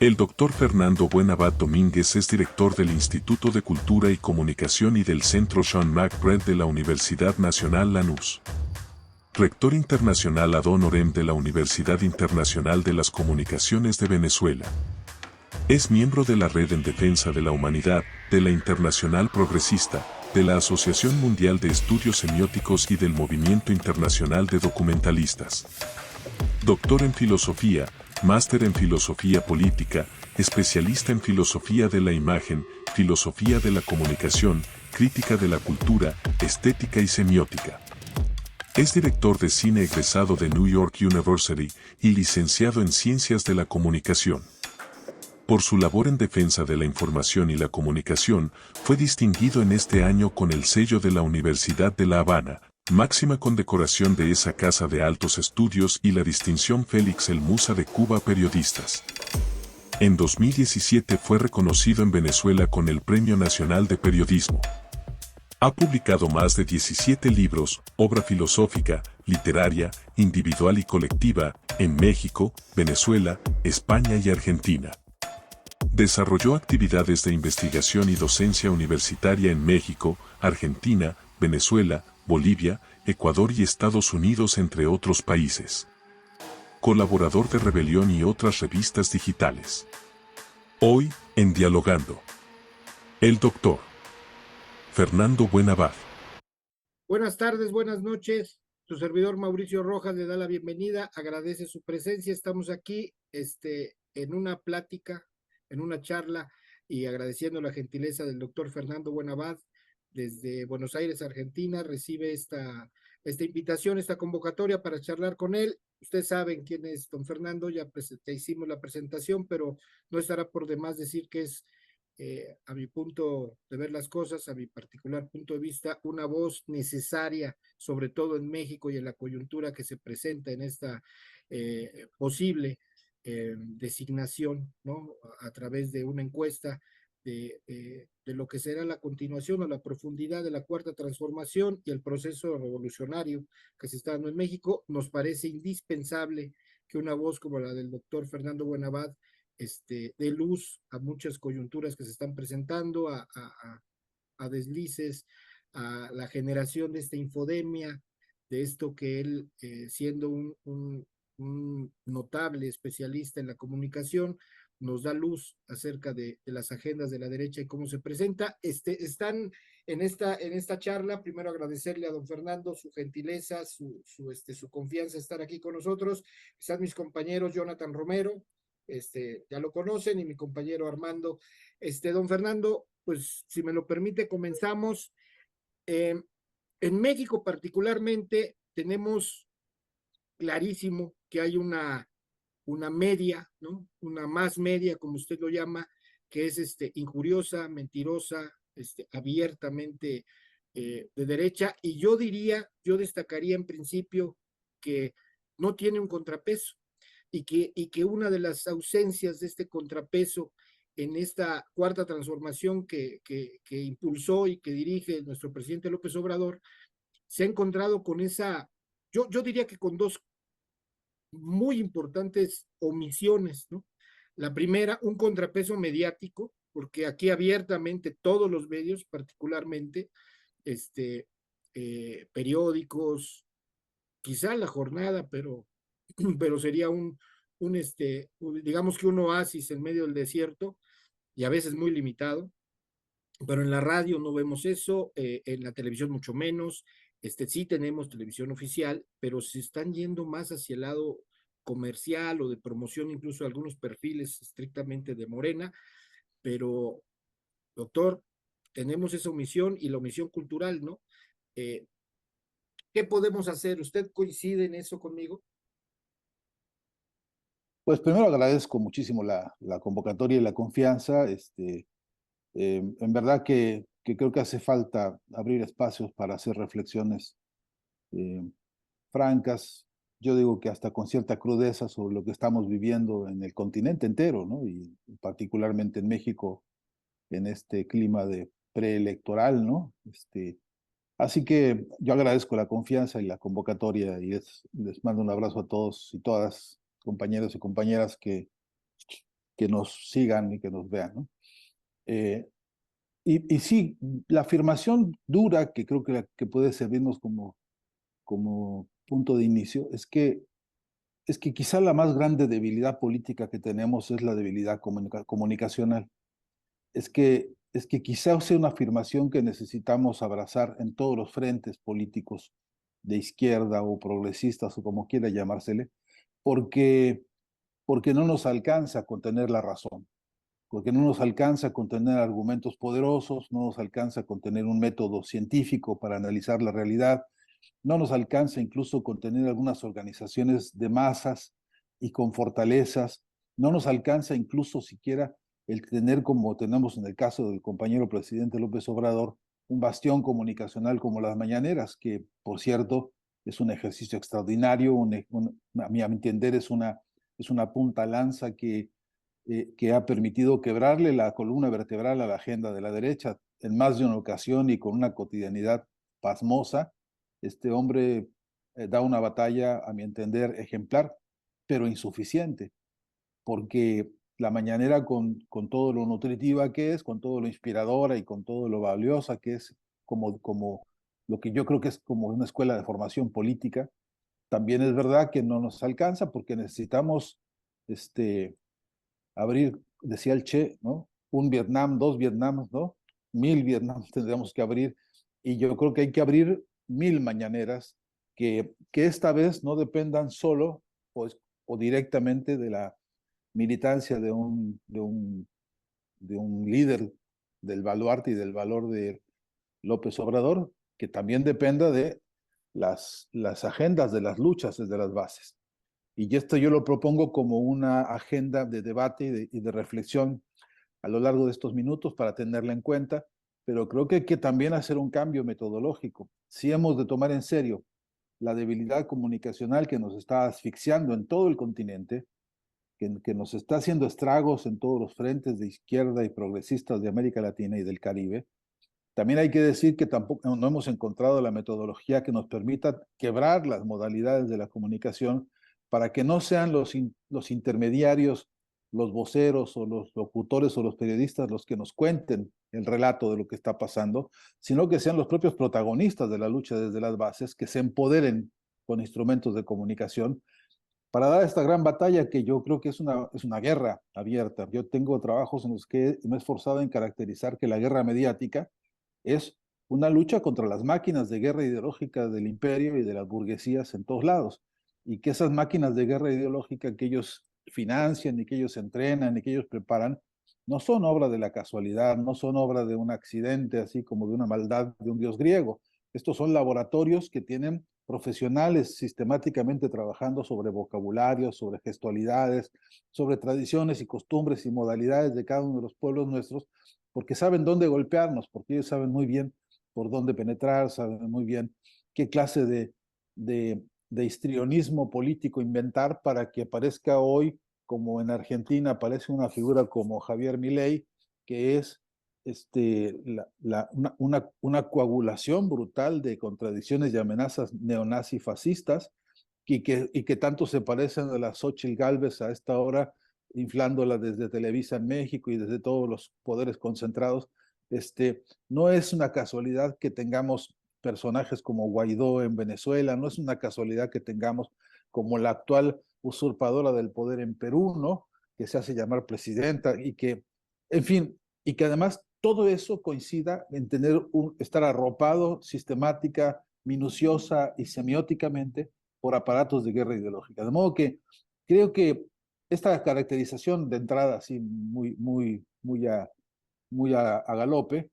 El doctor Fernando Buenabad Domínguez es director del Instituto de Cultura y Comunicación y del Centro Sean McBride de la Universidad Nacional Lanús. Rector internacional ad honorem de la Universidad Internacional de las Comunicaciones de Venezuela. Es miembro de la Red en Defensa de la Humanidad, de la Internacional Progresista, de la Asociación Mundial de Estudios Semióticos y del Movimiento Internacional de Documentalistas. Doctor en Filosofía, máster en Filosofía Política, especialista en Filosofía de la Imagen, Filosofía de la Comunicación, Crítica de la Cultura, Estética y Semiótica. Es director de cine egresado de New York University y licenciado en Ciencias de la Comunicación. Por su labor en defensa de la información y la comunicación, fue distinguido en este año con el sello de la Universidad de La Habana, máxima condecoración de esa casa de altos estudios, y la distinción Félix el Musa de Cuba Periodistas. En 2017 fue reconocido en Venezuela con el Premio Nacional de Periodismo. Ha publicado más de 17 libros, obra filosófica, literaria, individual y colectiva, en México, Venezuela, España y Argentina. Desarrolló actividades de investigación y docencia universitaria en México, Argentina, Venezuela, Bolivia, Ecuador y Estados Unidos, entre otros países. Colaborador de Rebelión y otras revistas digitales. Hoy, en Dialogando. El doctor Fernando Buenabad. Buenas tardes, buenas noches. Su servidor Mauricio Rojas le da la bienvenida, agradece su presencia. Estamos aquí en una plática, en una charla, y agradeciendo la gentileza del doctor Fernando Buenabad desde Buenos Aires, Argentina. Recibe esta invitación, esta convocatoria para charlar con él. Ustedes saben quién es don Fernando, ya hicimos la presentación, pero no estará por demás decir que es, a mi punto de ver las cosas, a mi particular punto de vista, una voz necesaria, sobre todo en México y en la coyuntura que se presenta en esta posible designación, ¿no? A través de una encuesta de lo que será la continuación o la profundidad de la Cuarta Transformación y el proceso revolucionario que se está dando en México. Nos parece indispensable que una voz como la del doctor Fernando Buenabad dé luz a muchas coyunturas que se están presentando, a deslices, a la generación de esta infodemia, de esto que él, siendo un notable especialista en la comunicación, nos da luz acerca de las agendas de la derecha y cómo se presenta. Están en esta charla. Primero agradecerle a don Fernando su gentileza, su confianza de estar aquí con nosotros. Están mis compañeros Jonathan Romero, ya lo conocen, y mi compañero Armando. Don Fernando, pues si me lo permite, comenzamos. En México particularmente tenemos clarísimo que hay una media, ¿no? Una más media, como usted lo llama, que es injuriosa, mentirosa, abiertamente de derecha, y yo destacaría en principio que no tiene un contrapeso, y que una de las ausencias de este contrapeso en esta cuarta transformación que impulsó y que dirige nuestro presidente López Obrador, se ha encontrado con yo diría que con dos muy importantes omisiones, ¿no? La primera, un contrapeso mediático, porque aquí abiertamente todos los medios, particularmente periódicos, quizá La Jornada, pero sería digamos que un oasis en medio del desierto, y a veces muy limitado. Pero en la radio no vemos eso, en la televisión mucho menos. Sí tenemos televisión oficial, pero se están yendo más hacia el lado comercial o de promoción, incluso algunos perfiles estrictamente de Morena. Pero, doctor, tenemos esa omisión, y la omisión cultural, ¿no? Eh, ¿Qué podemos hacer? ¿Usted coincide en eso conmigo? Pues primero agradezco muchísimo la convocatoria y la confianza. En verdad que creo que hace falta abrir espacios para hacer reflexiones eh, francas. Yo digo que hasta con cierta crudeza sobre lo que estamos viviendo en el continente entero, ¿no? Y particularmente en México, en este clima de preelectoral, ¿no? Así que yo agradezco la confianza y la convocatoria, y les mando un abrazo a todos y todas, compañeros y compañeras que que nos sigan y que nos vean, ¿no? Y sí, la afirmación dura, que creo que puede servirnos como punto de inicio, es que quizá la más grande debilidad política que tenemos es la debilidad comunicacional. Es que quizá sea una afirmación que necesitamos abrazar en todos los frentes políticos de izquierda o progresistas o como quiera llamársele, porque, porque no nos alcanza con tener la razón, porque no nos alcanza con tener argumentos poderosos, no nos alcanza con tener un método científico para analizar la realidad, no nos alcanza incluso con tener algunas organizaciones de masas y con fortalezas, no nos alcanza incluso siquiera el tener, como tenemos en el caso del compañero presidente López Obrador, un bastión comunicacional como las mañaneras, que por cierto es un ejercicio extraordinario, a mi entender es una punta lanza que ha permitido quebrarle la columna vertebral a la agenda de la derecha en más de una ocasión y con una cotidianidad pasmosa. Este hombre da una batalla, a mi entender, ejemplar, pero insuficiente, porque la mañanera con todo lo nutritiva que es, con todo lo inspiradora y con todo lo valiosa que es, como lo que yo creo que es como una escuela de formación política, también es verdad que no nos alcanza porque necesitamos abrir, decía el Che, ¿no? Un Vietnam, dos Vietnams, ¿no? 1000 Vietnam tendríamos que abrir, y yo creo que hay que abrir 1000 mañaneras que esta vez no dependan solo pues, o directamente de la militancia de un líder del baluarte y del valor de López Obrador, que también dependa de las agendas de las luchas desde las bases. Y esto yo lo propongo como una agenda de debate y de reflexión a lo largo de estos minutos para tenerla en cuenta, pero creo que hay que también hacer un cambio metodológico. Si hemos de tomar en serio la debilidad comunicacional que nos está asfixiando en todo el continente, que nos está haciendo estragos en todos los frentes de izquierda y progresistas de América Latina y del Caribe, también hay que decir que tampoco no hemos encontrado la metodología que nos permita quebrar las modalidades de la comunicación para que no sean los intermediarios, los voceros o los locutores o los periodistas los que nos cuenten el relato de lo que está pasando, sino que sean los propios protagonistas de la lucha desde las bases, que se empoderen con instrumentos de comunicación para dar esta gran batalla que yo creo que es una guerra abierta. Yo tengo trabajos en los que me he esforzado en caracterizar que la guerra mediática es una lucha contra las máquinas de guerra ideológica del imperio y de las burguesías en todos lados. Y que esas máquinas de guerra ideológica que ellos financian y que ellos entrenan y que ellos preparan, no son obra de la casualidad, no son obra de un accidente, así como de una maldad de un dios griego. Estos son laboratorios que tienen profesionales sistemáticamente trabajando sobre vocabulario, sobre gestualidades, sobre tradiciones y costumbres y modalidades de cada uno de los pueblos nuestros, porque saben dónde golpearnos, porque ellos saben muy bien por dónde penetrar, saben muy bien qué clase de histrionismo político inventar para que aparezca hoy, como en Argentina aparece una figura como Javier Milei, que es una coagulación brutal de contradicciones y amenazas neonazi-fascistas y que tanto se parecen a la Xóchitl Gálvez a esta hora, inflándola desde Televisa en México y desde todos los poderes concentrados. No es una casualidad que tengamos personajes como Guaidó en Venezuela, no es una casualidad que tengamos como la actual usurpadora del poder en Perú, ¿no? Que se hace llamar presidenta y que, en fin, y que además todo eso coincida en estar arropado sistemática, minuciosa y semióticamente por aparatos de guerra ideológica. De modo que creo que esta caracterización de entrada, así muy a galope,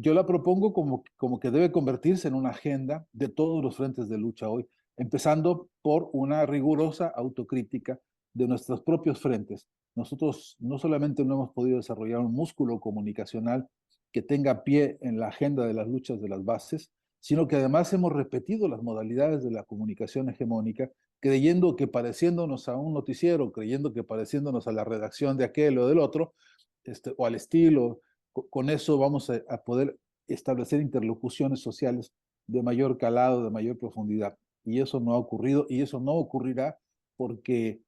yo la propongo como que debe convertirse en una agenda de todos los frentes de lucha hoy, empezando por una rigurosa autocrítica de nuestros propios frentes. Nosotros no solamente no hemos podido desarrollar un músculo comunicacional que tenga pie en la agenda de las luchas de las bases, sino que además hemos repetido las modalidades de la comunicación hegemónica, creyendo que pareciéndonos a un noticiero, creyendo que pareciéndonos a la redacción de aquel o del otro, o al estilo, con eso vamos a poder establecer interlocuciones sociales de mayor calado, de mayor profundidad. Y eso no ha ocurrido y eso no ocurrirá porque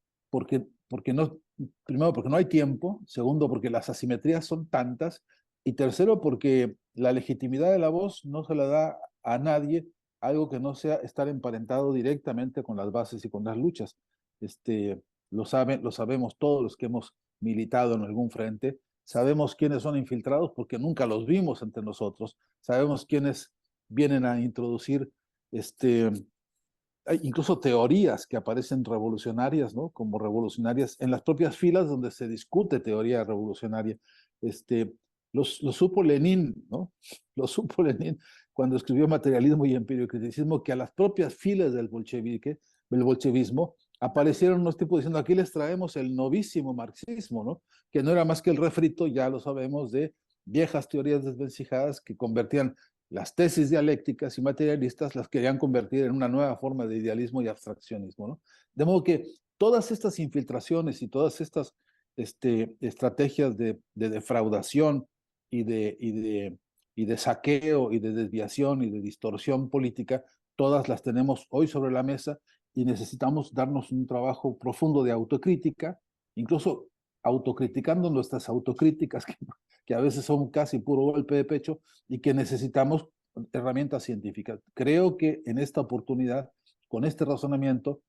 Primero, porque no hay tiempo. Segundo, porque las asimetrías son tantas. Y tercero, porque la legitimidad de la voz no se la da a nadie algo que no sea estar emparentado directamente con las bases y con las luchas. Lo sabemos todos los que hemos militado en algún frente. Sabemos quiénes son infiltrados porque nunca los vimos entre nosotros. Sabemos quiénes vienen a introducir hay incluso teorías que aparecen revolucionarias, ¿no? Como revolucionarias en las propias filas donde se discute teoría revolucionaria. Lo supo Lenin, ¿no? Lo supo Lenin cuando escribió Materialismo y Empiriocriticismo, que a las propias filas del bolchevismo, aparecieron unos tipos diciendo, aquí les traemos el novísimo marxismo, ¿no? Que no era más que el refrito, ya lo sabemos, de viejas teorías desvencijadas que convertían las tesis dialécticas y materialistas, las querían convertir en una nueva forma de idealismo y abstraccionismo, ¿no? De modo que todas estas infiltraciones y todas estas estrategias de defraudación y de saqueo y de desviación y de distorsión política, todas las tenemos hoy sobre la mesa y necesitamos darnos un trabajo profundo de autocrítica, incluso autocriticando nuestras autocríticas que a veces son casi puro golpe de pecho y que necesitamos herramientas científicas. Creo que en esta oportunidad, con este razonamiento,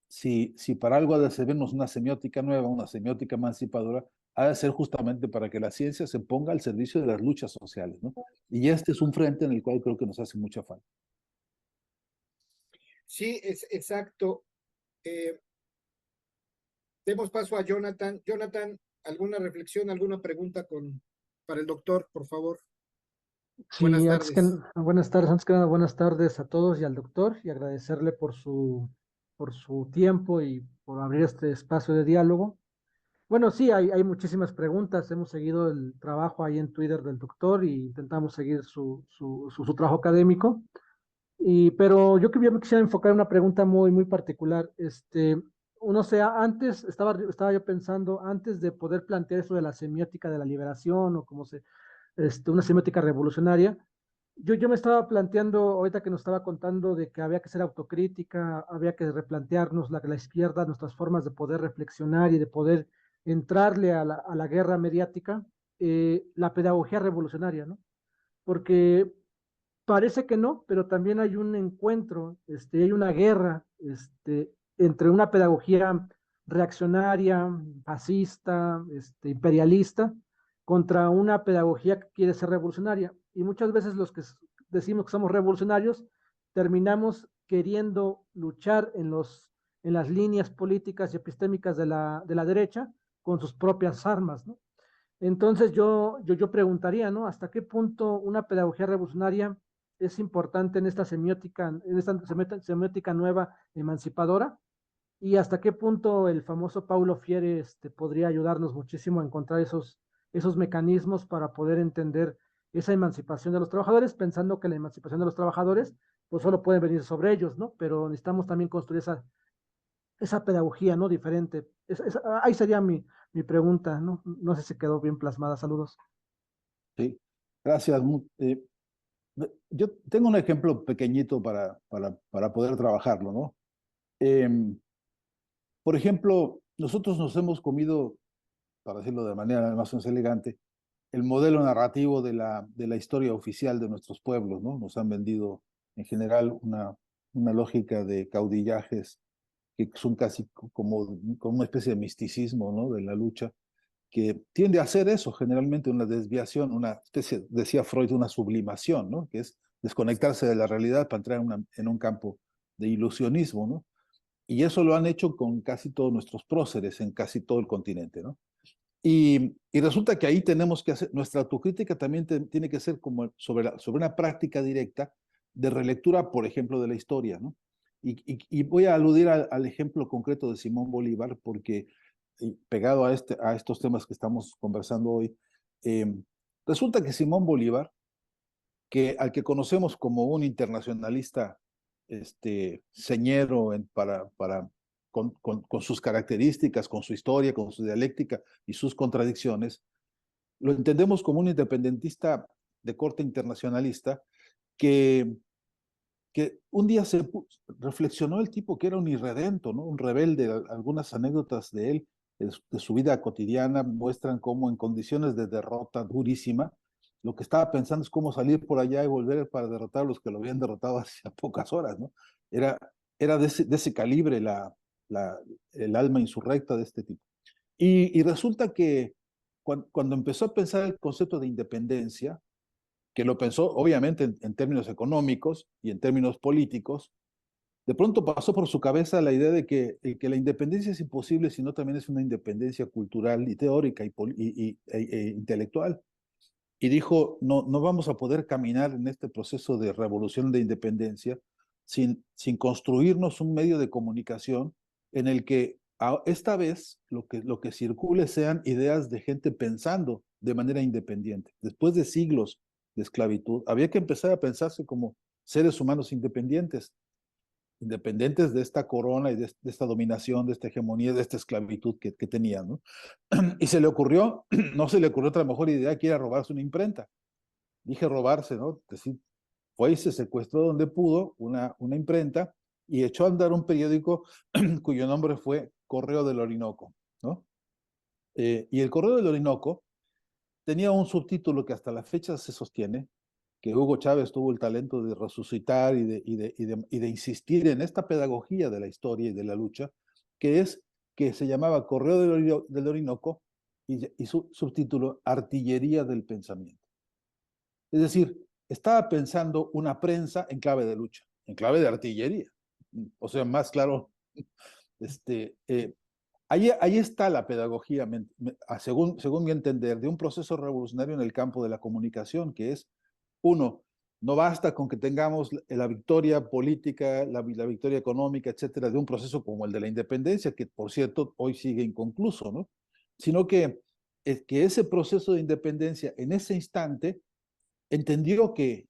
si para algo ha de servirnos una semiótica nueva, una semiótica emancipadora, ha de ser justamente para que la ciencia se ponga al servicio de las luchas sociales, ¿no? Y este es un frente en el cual creo que nos hace mucha falta. Sí, es exacto. Demos paso a Jonathan. Jonathan, ¿alguna reflexión, alguna pregunta para el doctor, por favor? Buenas Sí, tardes. buenas tardes, antes que nada, buenas tardes a todos y al doctor y agradecerle por su tiempo y por abrir este espacio de diálogo. Bueno, sí, hay muchísimas preguntas. Hemos seguido el trabajo ahí en Twitter del doctor y intentamos seguir su trabajo académico. Pero yo me quisiera enfocar en una pregunta muy particular. Uno sea, antes estaba yo pensando, antes de poder plantear eso de la semiótica de la liberación o una semiótica revolucionaria, yo me estaba planteando, ahorita que nos estaba contando de que había que ser autocrítica, había que replantearnos la izquierda, nuestras formas de poder reflexionar y de poder entrarle a la guerra mediática, la pedagogía revolucionaria, ¿no? Porque parece que no, pero también hay un encuentro, hay una guerra, entre una pedagogía reaccionaria, fascista, imperialista, contra una pedagogía que quiere ser revolucionaria. Y muchas veces los que decimos que somos revolucionarios, terminamos queriendo luchar en las líneas políticas y epistémicas de la derecha con sus propias armas, ¿no? Entonces yo preguntaría, ¿no? ¿Hasta qué punto una pedagogía revolucionaria es importante en esta semiótica nueva emancipadora? ¿Y hasta qué punto el famoso Paulo Freire podría ayudarnos muchísimo a encontrar esos mecanismos para poder entender esa emancipación de los trabajadores, pensando que la emancipación de los trabajadores pues solo puede venir sobre ellos, ¿no? Pero necesitamos también construir esa pedagogía, ¿no? Diferente. Ahí sería mi pregunta, ¿no? No sé si quedó bien plasmada. Saludos. ¿Sí? Gracias. Yo tengo un ejemplo pequeñito para poder trabajarlo, ¿no? Por ejemplo, nosotros nos hemos comido, para decirlo de manera más o menos elegante, el modelo narrativo de la historia oficial de nuestros pueblos, ¿no? Nos han vendido en general una lógica de caudillajes que son casi como una especie de misticismo, ¿no? De la lucha, que tiende a hacer eso, generalmente una desviación, una especie, decía Freud, una sublimación, ¿no? Que es desconectarse de la realidad para entrar en un campo de ilusionismo, ¿no? Y eso lo han hecho con casi todos nuestros próceres en casi todo el continente, ¿no? Y resulta que ahí tenemos que hacer, nuestra autocrítica también tiene que ser como sobre una práctica directa de relectura, por ejemplo, de la historia, ¿no? Y voy a aludir al ejemplo concreto de Simón Bolívar, porque pegado a estos temas que estamos conversando hoy, resulta que Simón Bolívar, al que conocemos como un internacionalista señero con sus características, con su historia, con su dialéctica y sus contradicciones, lo entendemos como un independentista de corte internacionalista que un día reflexionó el tipo que era un irredento, ¿no? Un rebelde, algunas anécdotas de él de su vida cotidiana, muestran cómo en condiciones de derrota durísima, lo que estaba pensando es cómo salir por allá y volver para derrotar a los que lo habían derrotado hace pocas horas, ¿no? Era de ese calibre el alma insurrecta de este tipo. Y resulta que cuando empezó a pensar el concepto de independencia, que lo pensó obviamente en términos económicos y en términos políticos, de pronto pasó por su cabeza la idea de que la independencia es imposible si no también es una independencia cultural y teórica e intelectual. Y dijo, no vamos a poder caminar en este proceso de revolución de independencia sin construirnos un medio de comunicación en el que esta vez lo que circule sean ideas de gente pensando de manera independiente. Después de siglos de esclavitud, había que empezar a pensarse como seres humanos independientes de esta corona y de esta dominación, de esta hegemonía, de esta esclavitud que tenían, ¿no? Y se le ocurrió, no se le ocurrió otra mejor idea que era robarse una imprenta. Dije robarse, ¿no? Decir, fue y se secuestró donde pudo una imprenta y echó a andar un periódico cuyo nombre fue Correo del Orinoco, ¿no? Y el Correo del Orinoco tenía un subtítulo que hasta la fecha se sostiene, que Hugo Chávez tuvo el talento de resucitar y de insistir en esta pedagogía de la historia y de la lucha, que se llamaba Correo del Orinoco y su subtítulo Artillería del Pensamiento. Es decir, estaba pensando una prensa en clave de lucha, en clave de artillería. O sea, más claro, ahí está la pedagogía, según mi entender, de un proceso revolucionario en el campo de la comunicación, que es, uno, no basta con que tengamos la victoria política, la victoria económica, etcétera, de un proceso como el de la independencia, que por cierto hoy sigue inconcluso, ¿no? Sino que ese proceso de independencia en ese instante entendió que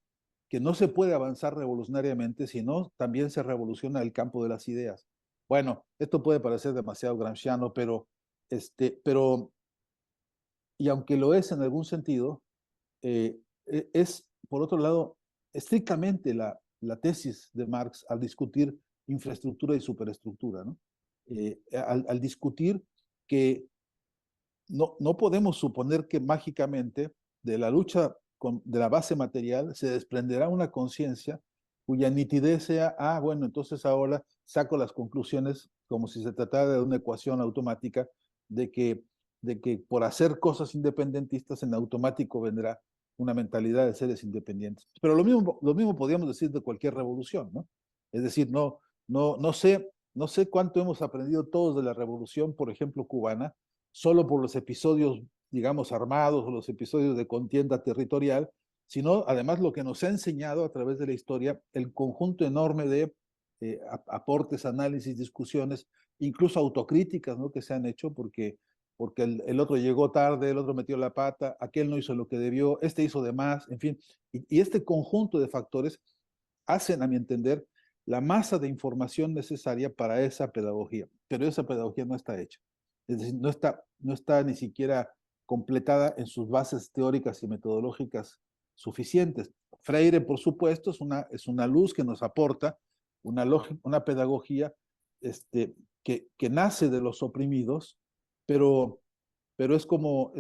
no se puede avanzar revolucionariamente, sino también se revoluciona el campo de las ideas. Bueno, esto puede parecer demasiado gramsciano, pero y aunque lo es en algún sentido, es, por otro lado, estrictamente la tesis de Marx al discutir infraestructura y superestructura, ¿no? Al discutir que no podemos suponer que mágicamente de la lucha de la base material se desprenderá una conciencia cuya nitidez sea, bueno, entonces ahora saco las conclusiones como si se tratara de una ecuación automática de que por hacer cosas independentistas en automático vendrá una mentalidad de seres independientes. Pero lo mismo podríamos decir de cualquier revolución, ¿no? Es decir, no sé cuánto hemos aprendido todos de la revolución, por ejemplo, cubana, solo por los episodios, digamos, armados o los episodios de contienda territorial, sino además lo que nos ha enseñado a través de la historia el conjunto enorme de aportes, análisis, discusiones, incluso autocríticas, ¿no? Que se han hecho porque el otro llegó tarde, el otro metió la pata, aquel no hizo lo que debió, este hizo de más, en fin. Y este conjunto de factores hacen, a mi entender, la masa de información necesaria para esa pedagogía. Pero esa pedagogía no está hecha. Es decir, no está ni siquiera completada en sus bases teóricas y metodológicas suficientes. Freire, por supuesto, es una luz que nos aporta una pedagogía que nace de los oprimidos, pero es como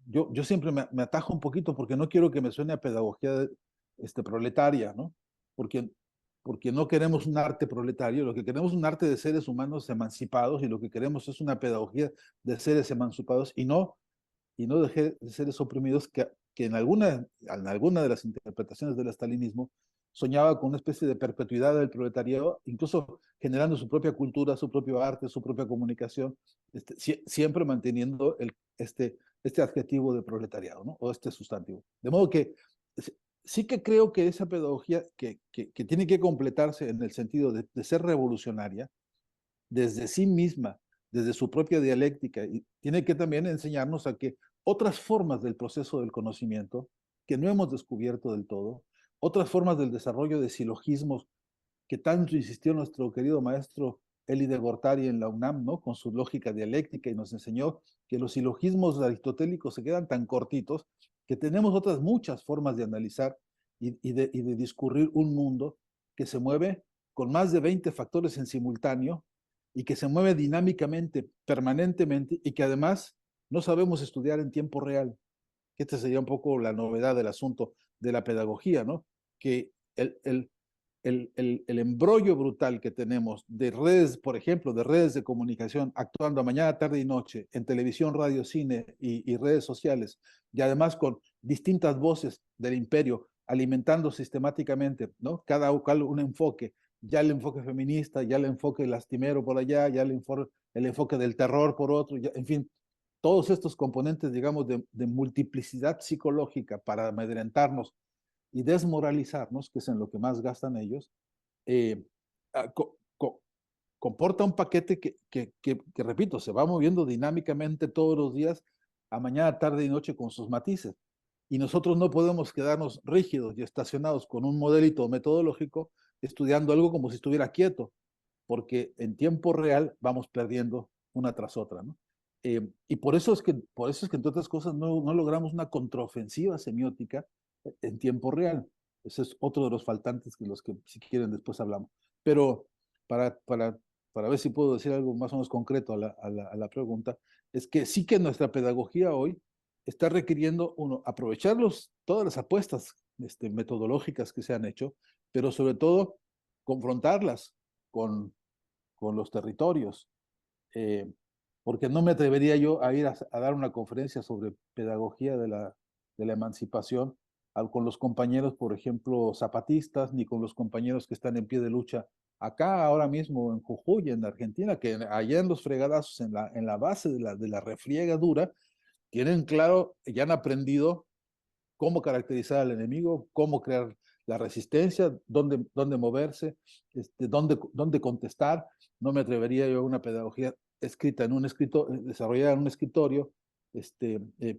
yo siempre me atajo un poquito porque no quiero que me suene a pedagogía proletaria, ¿no? Porque no queremos un arte proletario, lo que queremos es un arte de seres humanos emancipados y lo que queremos es una pedagogía de seres emancipados y no de seres oprimidos que en alguna de las interpretaciones del estalinismo soñaba con una especie de perpetuidad del proletariado, incluso generando su propia cultura, su propio arte, su propia comunicación, siempre manteniendo este adjetivo de proletariado, ¿no? O este sustantivo. De modo que sí que creo que esa pedagogía que tiene que completarse en el sentido de ser revolucionaria desde sí misma, desde su propia dialéctica, y tiene que también enseñarnos a que otras formas del proceso del conocimiento que no hemos descubierto del todo, otras formas del desarrollo de silogismos que tanto insistió nuestro querido maestro Elie de Gortari en la UNAM, ¿no? Con su lógica dialéctica, y nos enseñó que los silogismos aristotélicos se quedan tan cortitos que tenemos otras muchas formas de analizar y de discurrir un mundo que se mueve con más de 20 factores en simultáneo y que se mueve dinámicamente, permanentemente, y que además no sabemos estudiar en tiempo real. Que esta sería un poco la novedad del asunto de la pedagogía, ¿no? Que el embrollo brutal que tenemos de redes, por ejemplo, de redes de comunicación actuando mañana, tarde y noche en televisión, radio, cine y redes sociales, y además con distintas voces del imperio alimentando sistemáticamente, ¿no? Cada cual un enfoque, ya el enfoque feminista, ya el enfoque lastimero por allá, ya el enfoque del terror por otro, ya, en fin, todos estos componentes, digamos, de multiplicidad psicológica para amedrentarnos y desmoralizarnos, que es en lo que más gastan ellos, eh, co co comporta un paquete que, repito, se va moviendo dinámicamente todos los días, a mañana, tarde y noche con sus matices. Y nosotros no podemos quedarnos rígidos y estacionados con un modelito metodológico estudiando algo como si estuviera quieto, porque en tiempo real vamos perdiendo una tras otra, ¿no? Y por eso es que entre otras cosas no logramos una contraofensiva semiótica en tiempo real. Ese es otro de los faltantes que los que si quieren después hablamos. Pero para, para, para ver si puedo decir algo más o menos concreto a la pregunta, es que sí que nuestra pedagogía hoy está requiriendo, uno, aprovechar todas las apuestas metodológicas que se han hecho, pero sobre todo confrontarlas con, con los territorios, eh, porque no me atrevería yo a ir a dar una conferencia sobre pedagogía de la emancipación con los compañeros, por ejemplo, zapatistas, ni con los compañeros que están en pie de lucha acá ahora mismo en Jujuy, en Argentina, que allá en los fregadazos, en la base de la refriega dura, tienen claro, ya han aprendido cómo caracterizar al enemigo, cómo crear la resistencia, dónde moverse, dónde contestar. No me atrevería yo a una pedagogía escrita en un escritorio, desarrollada en un escritorio,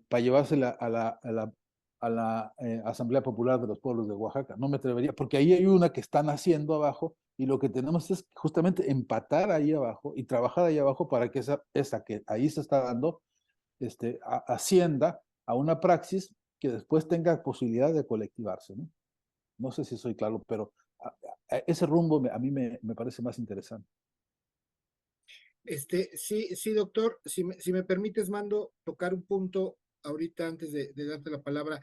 para llevársela a la Asamblea Popular de los Pueblos de Oaxaca. No me atrevería, porque ahí hay una que están haciendo abajo y lo que tenemos es justamente empatar ahí abajo y trabajar ahí abajo para que esa que ahí se está dando, ascienda a una praxis que después tenga posibilidad de colectivarse, ¿no? No sé si soy claro, pero ese rumbo a mí me parece más interesante. Sí, sí, doctor, si me permites, mando tocar un punto ahorita antes de darte la palabra.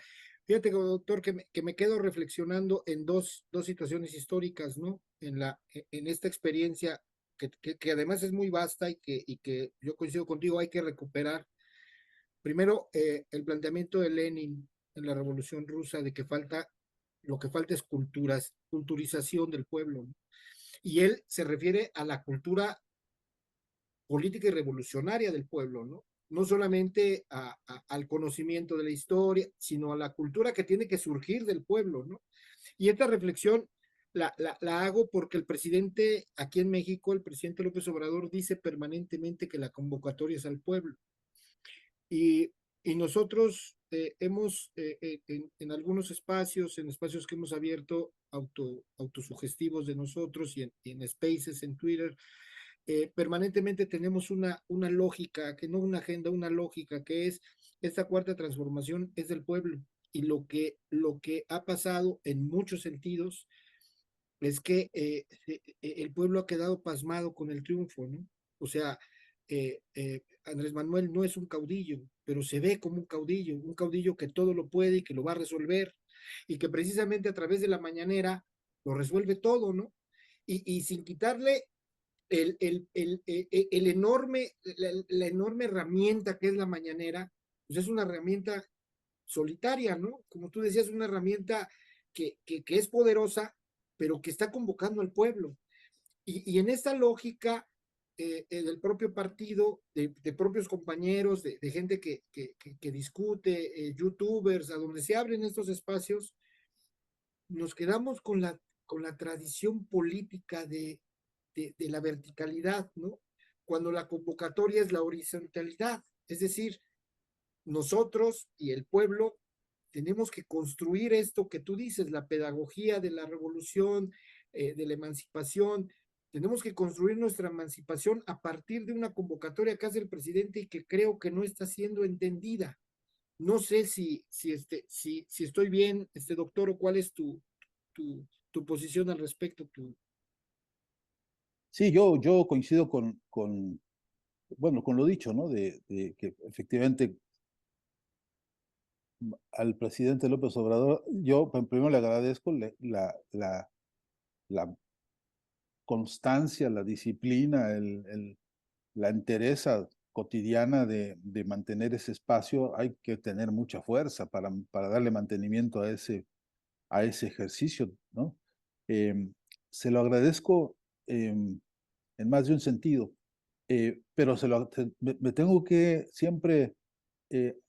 Fíjate, doctor, que me quedo reflexionando en dos situaciones históricas, ¿no? En esta experiencia que además es muy vasta y que yo coincido contigo, hay que recuperar. Primero, el planteamiento de Lenin en la Revolución Rusa de que lo que falta es culturización del pueblo, ¿no? Y él se refiere a la cultura política y revolucionaria del pueblo, ¿no? No solamente al conocimiento de la historia, sino a la cultura que tiene que surgir del pueblo, ¿no? Y esta reflexión la hago porque el presidente, aquí en México, el presidente López Obrador dice permanentemente que la convocatoria es al pueblo. Y, y nosotros hemos, en algunos espacios, en espacios que hemos abierto, autosugestivos de nosotros y en spaces, en Twitter, permanentemente tenemos una lógica, que no una agenda, una lógica, que es esta cuarta transformación es del pueblo. Y lo que ha pasado en muchos sentidos es que el pueblo ha quedado pasmado con el triunfo, ¿no? O sea, Andrés Manuel no es un caudillo, pero se ve como un caudillo que todo lo puede y que lo va a resolver, y que precisamente a través de la mañanera lo resuelve todo, ¿no? Y sin quitarle el enorme, la enorme herramienta que es la mañanera, pues es una herramienta solitaria, ¿no? Como tú decías, una herramienta que es poderosa, pero que está convocando al pueblo. Y en esta lógica del propio partido, de propios compañeros, de gente que discute, youtubers, a donde se abren estos espacios, nos quedamos con la tradición política de la verticalidad, ¿no? Cuando la convocatoria es la horizontalidad, es decir, nosotros y el pueblo tenemos que construir esto que tú dices, la pedagogía de la revolución, de la emancipación. Tenemos que construir nuestra emancipación a partir de una convocatoria que hace el presidente y que creo que no está siendo entendida. No sé si estoy bien, doctor, o cuál es tu posición al respecto. Sí, yo coincido bueno, con lo dicho, ¿no? De que efectivamente al presidente López Obrador, yo primero le agradezco la constancia, la disciplina, la entereza cotidiana de mantener ese espacio. Hay que tener mucha fuerza para darle mantenimiento a ese ejercicio, ¿no? Em, Se lo agradezco en más de un sentido, pero me tengo que siempre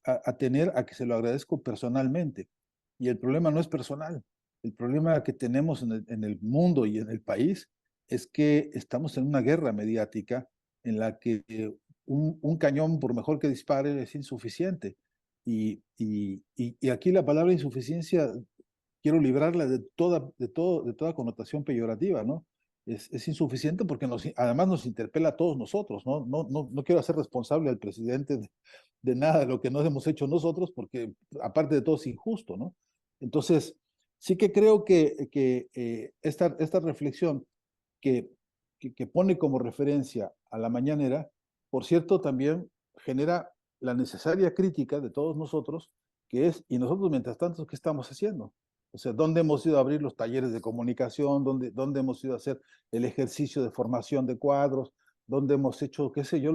atener a que se lo agradezco personalmente. Y el problema no es personal. El problema que tenemos en el mundo y en el país es que estamos en una guerra mediática en la que un cañón, por mejor que dispare, es insuficiente. Y aquí la palabra insuficiencia quiero librarla de toda connotación peyorativa, ¿no? Es insuficiente porque además nos interpela a todos nosotros, ¿no? No quiero hacer responsable al presidente de nada de lo que no hemos hecho nosotros, porque aparte de todo es injusto, ¿no? Entonces, sí que creo que esta reflexión que, que pone como referencia a la mañanera, por cierto, también genera la necesaria crítica de todos nosotros, que es, y nosotros mientras tanto, ¿qué estamos haciendo? O sea, ¿dónde hemos ido a abrir los talleres de comunicación? ¿Dónde hemos ido a hacer el ejercicio de formación de cuadros? ¿Dónde hemos hecho, qué sé yo,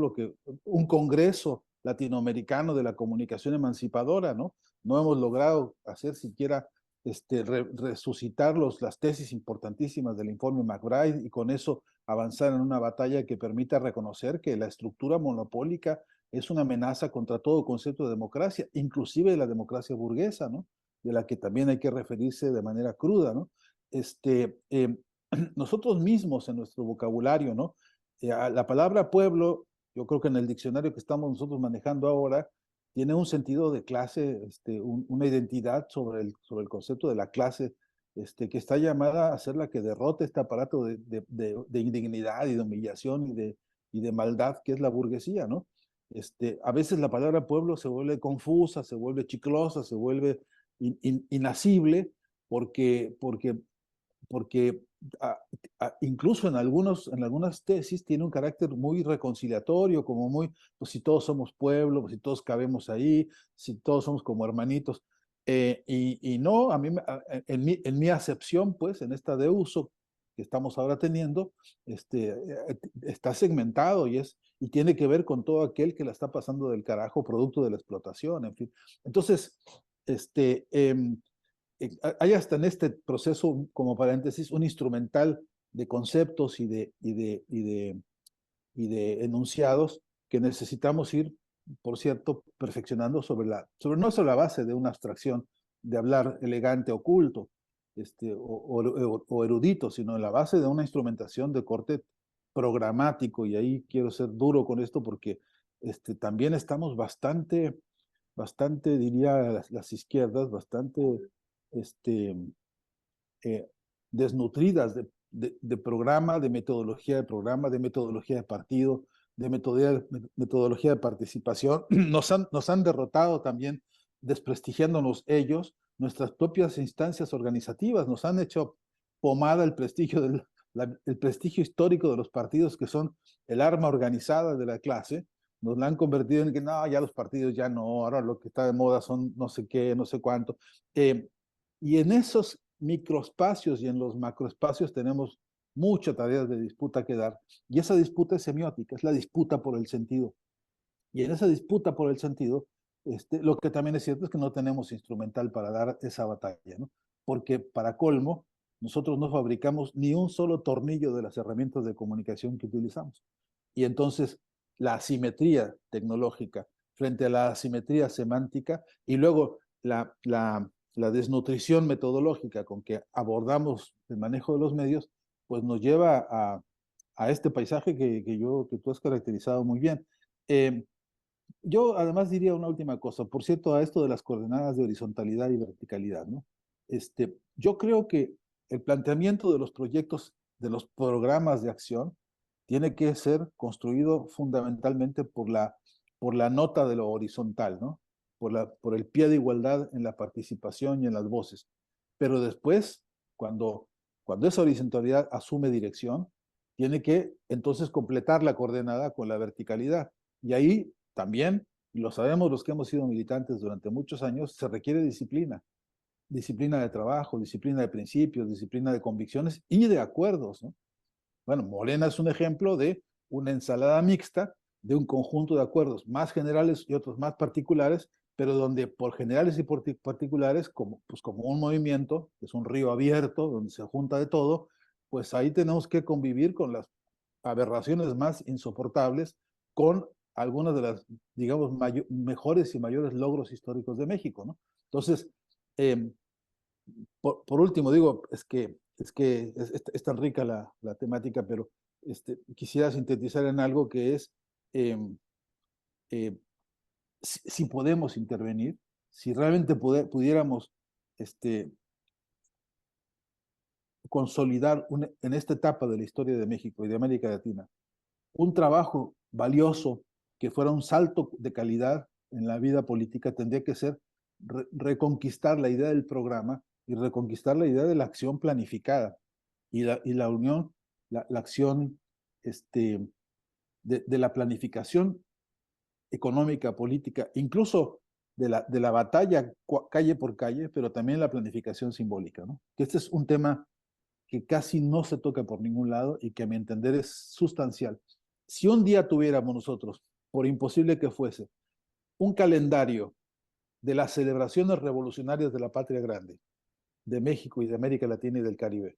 un congreso latinoamericano de la comunicación emancipadora, ¿no? No hemos logrado hacer siquiera resucitar las tesis importantísimas del informe McBride y con eso avanzar en una batalla que permita reconocer que la estructura monopólica es una amenaza contra todo concepto de democracia, inclusive de la democracia burguesa, ¿no? De la que también hay que referirse de manera cruda, ¿no? Nosotros mismos en nuestro vocabulario, ¿no? La palabra pueblo, yo creo que en el diccionario que estamos nosotros manejando ahora, tiene un sentido de clase, una identidad sobre el concepto de la clase, que está llamada a ser la que derrote este aparato de indignidad y de humillación y de maldad que es la burguesía, ¿no? A veces la palabra pueblo se vuelve confusa, se vuelve chiclosa, se vuelve inasible, porque incluso en algunas tesis tiene un carácter muy reconciliatorio, como muy, pues si todos somos pueblo, pues si todos cabemos ahí, si todos somos como hermanitos. Y no, a mí, en mi acepción, pues, en esta de uso que estamos ahora teniendo, está segmentado y tiene que ver con todo aquel que la está pasando del carajo, producto de la explotación, en fin. Entonces, hay hasta en este proceso, como paréntesis, un instrumental de conceptos y de enunciados que necesitamos ir, por cierto, perfeccionando no sobre la base de una abstracción de hablar elegante o culto, o erudito, sino en la base de una instrumentación de corte programático, y ahí quiero ser duro con esto porque también estamos bastante, diría las izquierdas, bastante este, eh, desnutridas de programa, de metodología de programa, de metodología de partido, de metodología de participación. Nos han derrotado también desprestigiándonos ellos, nuestras propias instancias organizativas, nos han hecho pomada el prestigio, el prestigio histórico de los partidos que son el arma organizada de la clase, nos la han convertido en que no, ya los partidos ya no, ahora lo que está de moda son no sé qué, no sé cuánto. Y en esos microespacios y en los macroespacios tenemos muchas tareas de disputa que dar. Y esa disputa es semiótica, es la disputa por el sentido. Y en esa disputa por el sentido, lo que también es cierto es que no tenemos instrumental para dar esa batalla, ¿no? Porque para colmo, nosotros no fabricamos ni un solo tornillo de las herramientas de comunicación que utilizamos. Y entonces la asimetría tecnológica frente a la asimetría semántica y luego la desnutrición metodológica con que abordamos el manejo de los medios, pues nos lleva a este paisaje que tú has caracterizado muy bien. Yo además diría una última cosa, por cierto, a esto de las coordenadas de horizontalidad y verticalidad, ¿no? Yo creo que el planteamiento de los proyectos, de los programas de acción, tiene que ser construido fundamentalmente por la nota de lo horizontal, ¿no? Por el pie de igualdad en la participación y en las voces. Pero después, cuando esa horizontalidad asume dirección, tiene que entonces completar la coordenada con la verticalidad. Y ahí también, y lo sabemos los que hemos sido militantes durante muchos años, se requiere disciplina. Disciplina de trabajo, disciplina de principios, disciplina de convicciones y de acuerdos, ¿no? Bueno, Morena es un ejemplo de una ensalada mixta de un conjunto de acuerdos más generales y otros más particulares, pero donde por generales y por particulares, como, pues como un movimiento, que es un río abierto, donde se junta de todo, pues ahí tenemos que convivir con las aberraciones más insoportables, con algunas de las, digamos, mejores y mayores logros históricos de México, ¿no? Entonces, eh, por último, digo, es tan rica la temática, pero quisiera sintetizar en algo que es, eh, eh, si podemos intervenir, si realmente pudiéramos consolidar en esta etapa de la historia de México y de América Latina un trabajo valioso que fuera un salto de calidad en la vida política, tendría que ser reconquistar la idea del programa y reconquistar la idea de la acción planificada y la unión, la acción de la planificación económica, política, incluso de la batalla calle por calle, pero también la planificación simbólica, ¿no? Que este es un tema que casi no se toca por ningún lado y que a mi entender es sustancial. Si un día tuviéramos nosotros, por imposible que fuese, un calendario de las celebraciones revolucionarias de la patria grande, de México y de América Latina y del Caribe,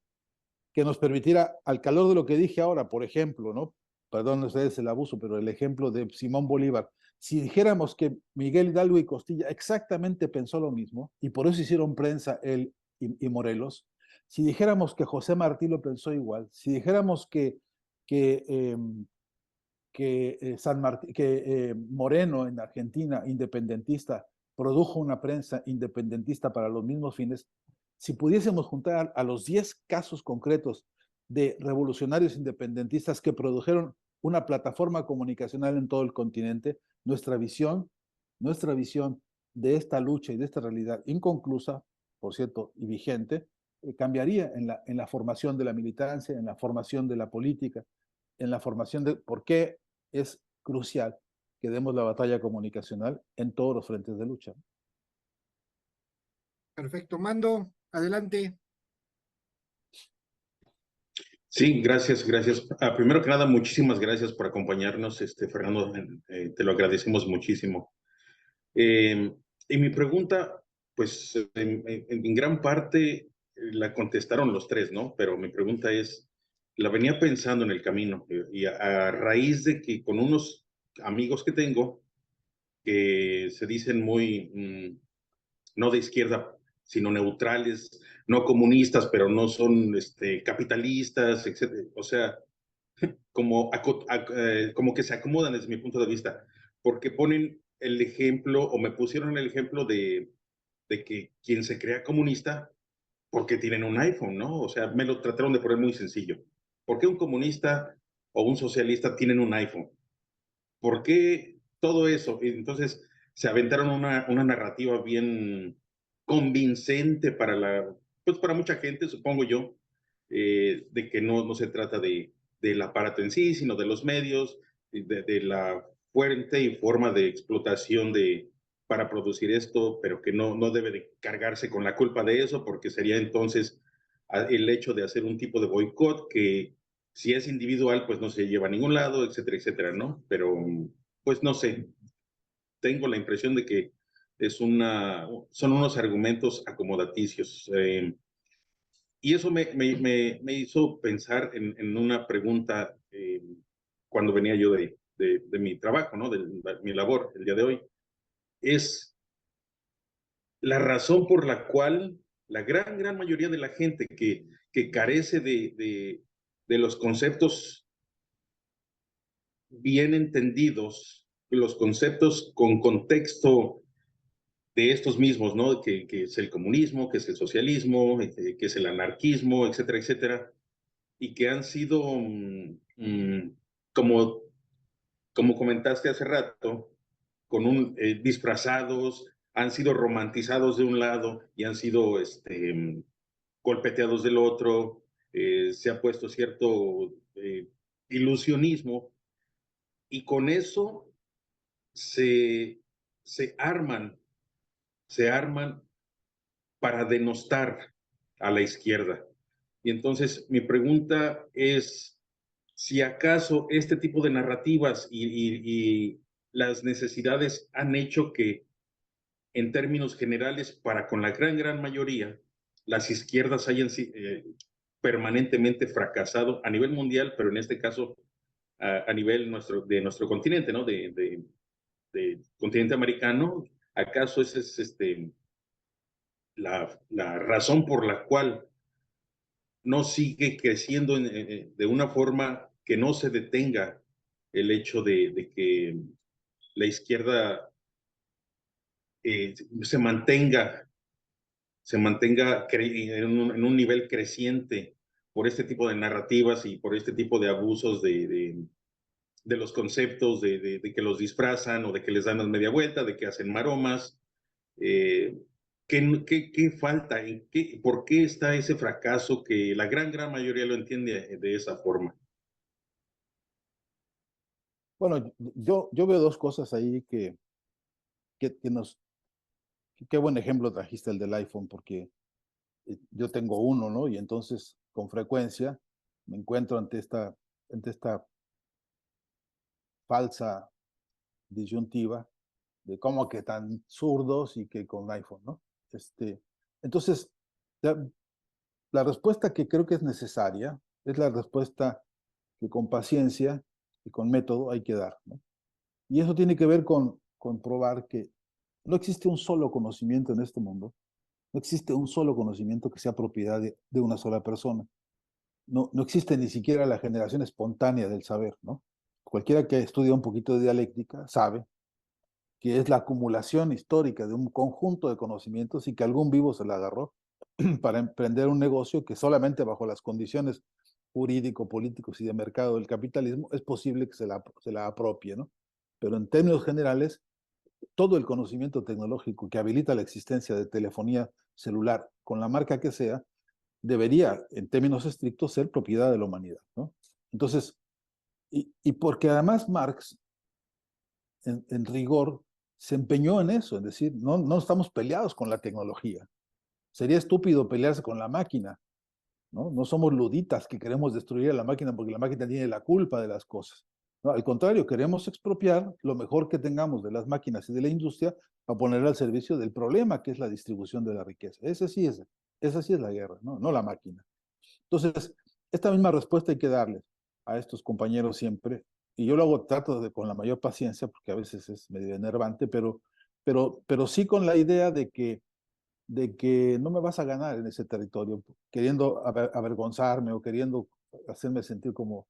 que nos permitiera, al calor de lo que dije ahora, por ejemplo, ¿no? Perdón ustedes el abuso, pero el ejemplo de Simón Bolívar, si dijéramos que Miguel Hidalgo y Costilla exactamente pensó lo mismo, y por eso hicieron prensa él y Morelos, si dijéramos que José Martí lo pensó igual, si dijéramos que Moreno en Argentina, independentista, produjo una prensa independentista para los mismos fines, si pudiésemos juntar a los 10 casos concretos de revolucionarios independentistas que produjeron una plataforma comunicacional en todo el continente, nuestra visión de esta lucha y de esta realidad inconclusa, por cierto, y vigente, cambiaría en la formación de la militancia, en la formación de la política, en la formación de por qué es crucial que demos la batalla comunicacional en todos los frentes de lucha. Perfecto, Mando, adelante. Sí, gracias, gracias. Primero que nada, muchísimas gracias por acompañarnos, Fernando, te lo agradecemos muchísimo. Y mi pregunta, pues en gran parte la contestaron los tres, ¿no? Pero mi pregunta es, la venía pensando en el camino y a raíz de que con unos amigos que tengo que se dicen muy, no de izquierda, sino neutrales, no comunistas, pero no son capitalistas, etc. O sea, como que se acomodan desde mi punto de vista, porque ponen el ejemplo, o me pusieron el ejemplo de que quien se crea comunista, porque tienen un iPhone, ¿no? O sea, me lo trataron de poner muy sencillo. ¿Por qué un comunista o un socialista tienen un iPhone? ¿Por qué todo eso? Y entonces se aventaron una narrativa bien convincente pues para mucha gente, supongo yo, de que no se trata del aparato en sí, sino de los medios, de la fuente y forma de explotación para producir esto, pero que no debe de cargarse con la culpa de eso, porque sería entonces el hecho de hacer un tipo de boicot que si es individual, pues no se lleva a ningún lado, etcétera, ¿no? Pero, pues no sé, tengo la impresión de que son unos argumentos acomodaticios. Y eso me hizo pensar en una pregunta cuando venía yo de mi trabajo, ¿no? De mi labor el día de hoy. Es la razón por la cual la gran mayoría de la gente que carece de los conceptos bien entendidos, los conceptos con contexto de estos mismos, ¿no? Que es el comunismo, que es el socialismo, que es el anarquismo, etcétera, y que han sido, como, como comentaste hace rato, disfrazados, han sido romantizados de un lado y han sido golpeteados del otro, se ha puesto cierto ilusionismo y con eso se, se arman, se arman para denostar a la izquierda. Y entonces mi pregunta es si acaso este tipo de narrativas y las necesidades han hecho que, en términos generales, para con la gran mayoría, las izquierdas hayan permanentemente fracasado a nivel mundial, pero en este caso a nivel de nuestro continente, ¿no? De continente americano. ¿Acaso esa es la razón por la cual no sigue creciendo de una forma que no se detenga el hecho de que la izquierda se mantenga, en un nivel creciente por este tipo de narrativas y por este tipo de abusos de los conceptos, de que los disfrazan o de que les dan la media vuelta, de que hacen maromas? ¿Qué falta? ¿Por qué está ese fracaso que la gran mayoría lo entiende de esa forma? Bueno, yo veo dos cosas ahí que nos... Qué buen ejemplo trajiste el del iPhone, porque yo tengo uno, ¿no? Y entonces, con frecuencia, me encuentro ante esta falsa disyuntiva de cómo que tan zurdos y que con iPhone, ¿no? Entonces, la respuesta que creo que es necesaria es la respuesta que con paciencia y con método hay que dar, ¿no? Y eso tiene que ver con probar que no existe un solo conocimiento en este mundo, no existe un solo conocimiento que sea propiedad de una sola persona. No existe ni siquiera la generación espontánea del saber, ¿no? Cualquiera que estudia un poquito de dialéctica sabe que es la acumulación histórica de un conjunto de conocimientos y que algún vivo se la agarró para emprender un negocio que solamente bajo las condiciones jurídico-políticos y de mercado del capitalismo es posible que se la apropie, ¿no? Pero en términos generales, todo el conocimiento tecnológico que habilita la existencia de telefonía celular, con la marca que sea, debería, en términos estrictos, ser propiedad de la humanidad, ¿no? Entonces, y porque además Marx, en rigor, se empeñó en eso, es decir, no estamos peleados con la tecnología. Sería estúpido pelearse con la máquina, ¿no? No somos luditas que queremos destruir a la máquina porque la máquina tiene la culpa de las cosas. No, al contrario, queremos expropiar lo mejor que tengamos de las máquinas y de la industria para poner al servicio del problema que es la distribución de la riqueza. Esa sí es la guerra, ¿no? No la máquina. Entonces, esta misma respuesta hay que darles a estos compañeros siempre, y yo lo hago, trato de con la mayor paciencia, porque a veces es medio enervante, pero sí con la idea de que no me vas a ganar en ese territorio, queriendo avergonzarme o queriendo hacerme sentir como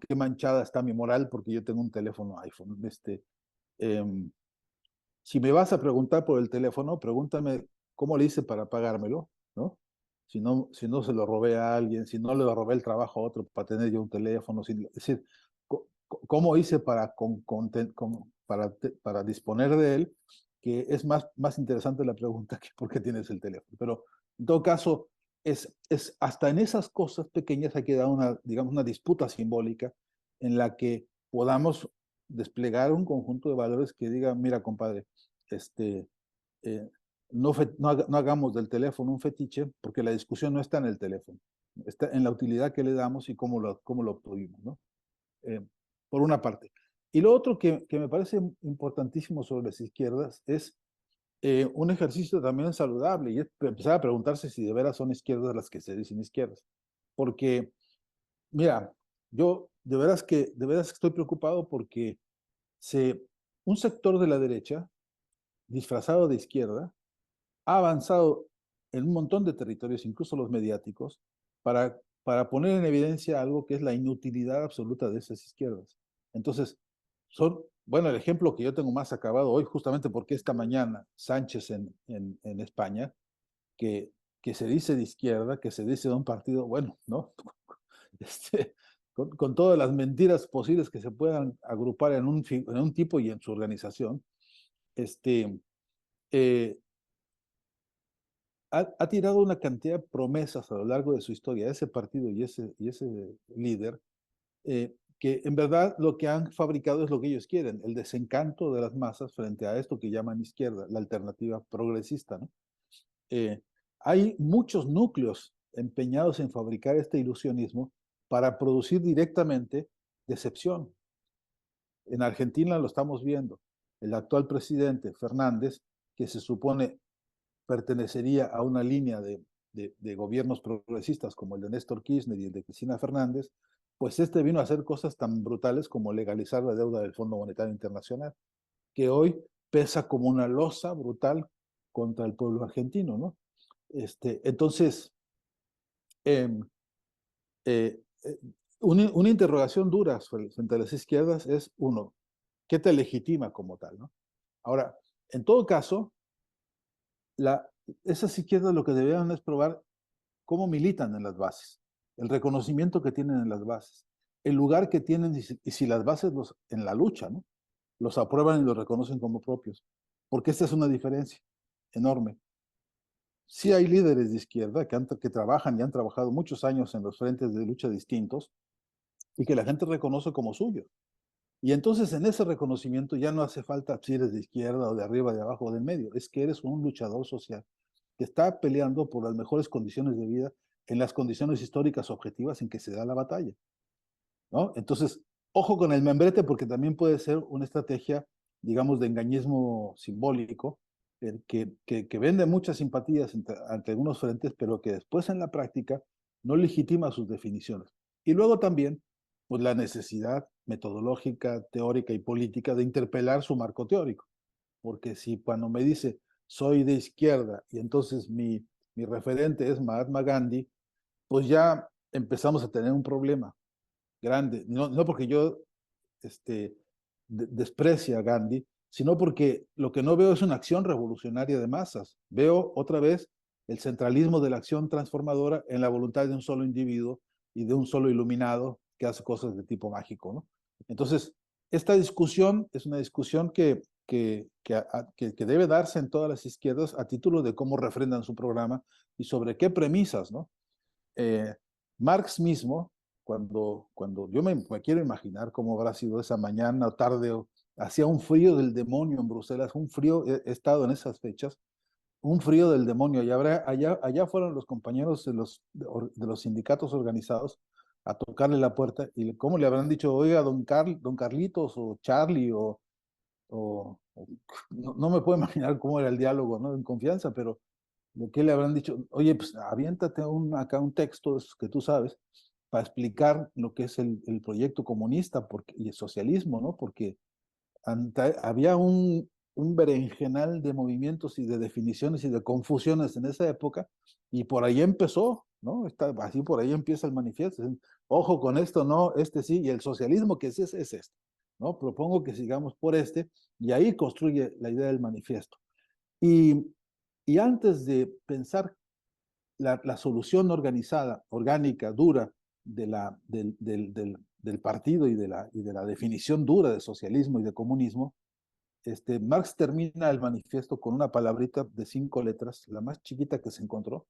qué manchada está mi moral porque yo tengo un teléfono iPhone. Eh, si me vas a preguntar por el teléfono, pregúntame cómo le hice para pagármelo, ¿no? Si no se lo robé a alguien, si no le robé el trabajo a otro para tener yo un teléfono, es decir, cómo hice para disponer de él, que es más interesante la pregunta que por qué tienes el teléfono. Pero en todo caso, es hasta en esas cosas pequeñas hay que dar digamos, una disputa simbólica en la que podamos desplegar un conjunto de valores que diga, mira, compadre, eh, no hagamos del teléfono un fetiche, porque la discusión no está en el teléfono, está en la utilidad que le damos y cómo lo obtuvimos, ¿no? Por una parte. Y lo otro que me parece importantísimo sobre las izquierdas es un ejercicio también saludable, y es empezar a preguntarse si de veras son izquierdas las que se dicen izquierdas. Porque, mira, yo de veras que estoy preocupado porque un sector de la derecha, disfrazado de izquierda, ha avanzado en un montón de territorios, incluso los mediáticos, para poner en evidencia algo que es la inutilidad absoluta de esas izquierdas. Entonces, bueno, el ejemplo que yo tengo más acabado hoy, justamente porque esta mañana Sánchez en España, que se dice de izquierda, que se dice de un partido, bueno, ¿no? Con todas las mentiras posibles que se puedan agrupar en un tipo y en su organización, eh, ha tirado una cantidad de promesas a lo largo de su historia, ese partido y ese líder, que en verdad lo que han fabricado es lo que ellos quieren, el desencanto de las masas frente a esto que llaman izquierda, la alternativa progresista, ¿no? Hay muchos núcleos empeñados en fabricar este ilusionismo para producir directamente decepción. En Argentina lo estamos viendo. El actual presidente, Fernández, que se supone pertenecería a una línea de gobiernos progresistas como el de Néstor Kirchner y el de Cristina Fernández, pues este vino a hacer cosas tan brutales como legalizar la deuda del Fondo Monetario Internacional, que hoy pesa como una losa brutal contra el pueblo argentino, ¿no? Entonces, una interrogación dura frente a las izquierdas es, uno, ¿qué te legitima como tal, ¿no? Ahora, en todo caso, esas izquierdas lo que deberían es probar cómo militan en las bases, el reconocimiento que tienen en las bases, el lugar que tienen y si las bases en la lucha, ¿no? Los aprueban y los reconocen como propios. Porque esta es una diferencia enorme. Sí hay líderes de izquierda que trabajan y han trabajado muchos años en los frentes de lucha distintos y que la gente reconoce como suyos. Y entonces en ese reconocimiento ya no hace falta si eres de izquierda o de arriba, de abajo o del medio. Es que eres un luchador social que está peleando por las mejores condiciones de vida en las condiciones históricas objetivas en que se da la batalla, ¿no? Entonces, ojo con el membrete porque también puede ser una estrategia, digamos, de engañismo simbólico que vende muchas simpatías ante algunos frentes, pero que después en la práctica no legitima sus definiciones. Y luego también, pues la necesidad metodológica, teórica y política de interpelar su marco teórico. Porque si cuando me dice soy de izquierda y entonces mi referente es Mahatma Gandhi, pues ya empezamos a tener un problema grande. No porque yo desprecie a Gandhi, sino porque lo que no veo es una acción revolucionaria de masas. Veo otra vez el centralismo de la acción transformadora en la voluntad de un solo individuo y de un solo iluminado que hace cosas de tipo mágico, ¿no? Entonces, esta discusión es una discusión que debe darse en todas las izquierdas a título de cómo refrendan su programa y sobre qué premisas, ¿no? Marx mismo, cuando yo me quiero imaginar cómo habrá sido esa mañana o tarde, hacía un frío del demonio en Bruselas, un frío, he estado en esas fechas, un frío del demonio, y allá fueron los compañeros de los sindicatos organizados a tocarle la puerta, y cómo le habrán dicho, oiga, don Carlitos, o Charlie, no me puedo imaginar cómo era el diálogo, ¿no? En confianza, pero ¿de qué le habrán dicho? Oye, pues aviéntate acá un texto que tú sabes para explicar lo que es el proyecto comunista y el socialismo, ¿no? Porque había un berenjenal de movimientos y de definiciones y de confusiones en esa época y por ahí empezó, ¿no? Así por ahí empieza el manifiesto. Ojo con esto, no, este sí, y el socialismo que es este, ¿no? Propongo que sigamos por y ahí construye la idea del manifiesto. Y antes de pensar la solución organizada, orgánica, dura del partido y de la definición dura de socialismo y de comunismo, Marx termina el manifiesto con una palabrita de 5 letras, la más chiquita que se encontró,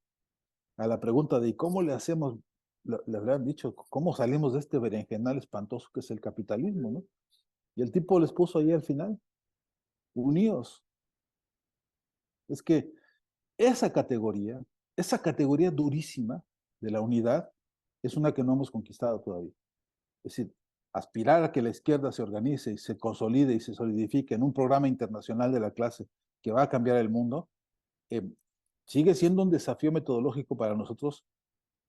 a la pregunta de ¿cómo le hacemos? Le habrán dicho, ¿cómo salimos de este berenjenal espantoso que es el capitalismo, ¿no? Y el tipo les puso ahí al final, unidos. Es que esa categoría durísima de la unidad es una que no hemos conquistado todavía. Es decir, aspirar a que la izquierda se organice y se consolide y se solidifique en un programa internacional de la clase que va a cambiar el mundo, sigue siendo un desafío metodológico para nosotros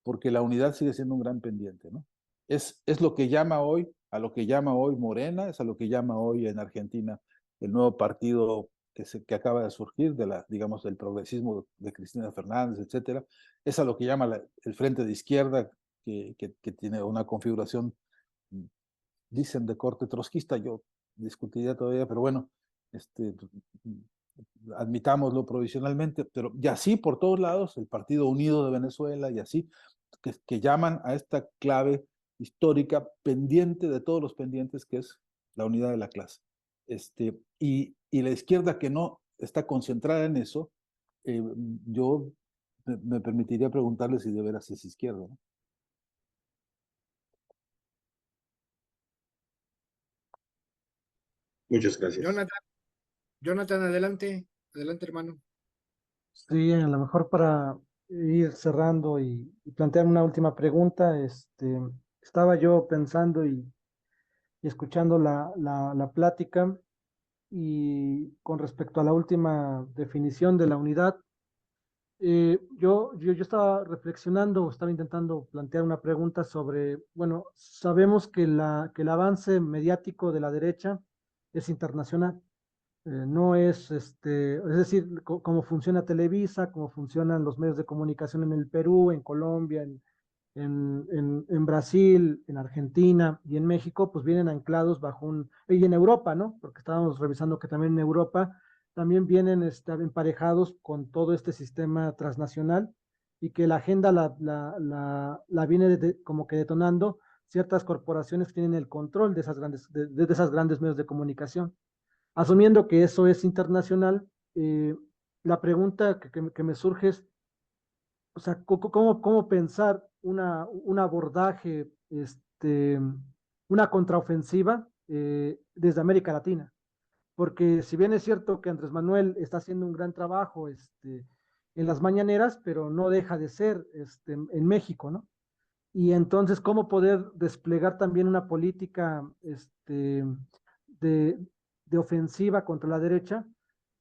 porque la unidad sigue siendo un gran pendiente, ¿no? Es lo que llama hoy, a lo que llama hoy Morena, es a lo que llama hoy en Argentina el nuevo partido que acaba de surgir digamos, del progresismo de Cristina Fernández, etcétera, es a lo que llama el Frente de Izquierda, que tiene una configuración, dicen, de corte trotskista, yo discutiría todavía, pero bueno, admitámoslo provisionalmente, pero y así por todos lados, el Partido Unido de Venezuela y así, que llaman a esta clave histórica pendiente de todos los pendientes, que es la unidad de la clase. Y la izquierda que no está concentrada en eso, yo me permitiría preguntarle si de veras es izquierdo, ¿no? Muchas gracias. Jonathan, adelante, adelante, hermano. Sí, a lo mejor para ir cerrando y plantear una última pregunta, estaba yo pensando y escuchando la plática y con respecto a la última definición de la unidad, yo estaba reflexionando, estaba intentando plantear una pregunta sobre, bueno, sabemos que el avance mediático de la derecha es internacional. No es, es decir, cómo funciona Televisa, cómo funcionan los medios de comunicación en el Perú, en Colombia, en Brasil, en Argentina y en México, pues vienen anclados bajo y en Europa, ¿no? Porque estábamos revisando que también en Europa también vienen emparejados con todo este sistema transnacional y que la agenda la viene como que detonando ciertas corporaciones que tienen el control de de esas grandes medios de comunicación. Asumiendo que eso es internacional, la pregunta que me surge es, o sea, cómo pensar un abordaje, una contraofensiva desde América Latina? Porque si bien es cierto que Andrés Manuel está haciendo un gran trabajo en las mañaneras, pero no deja de ser en México, ¿no? Y entonces, ¿cómo poder desplegar también una política de, de ofensiva contra la derecha,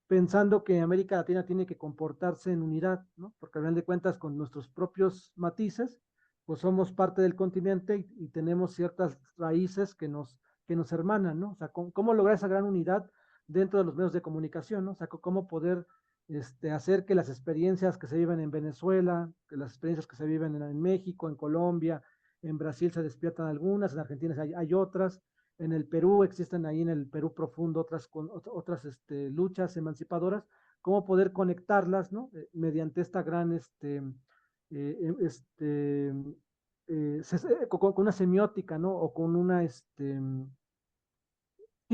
pensando que América Latina tiene que comportarse en unidad, ¿no? Porque al final de cuentas, con nuestros propios matices, pues somos parte del continente y tenemos ciertas raíces que nos hermanan, ¿no? O sea, ¿cómo lograr esa gran unidad dentro de los medios de comunicación, ¿no? O sea, cómo poder hacer que las experiencias que se viven en Venezuela, que las experiencias que se viven en México, en Colombia, en Brasil se despiertan algunas, en Argentina hay otras, en el Perú existen ahí en el Perú profundo otras luchas emancipadoras, cómo poder conectarlas, ¿no? Mediante esta gran, con una semiótica, ¿no? O con una, sí,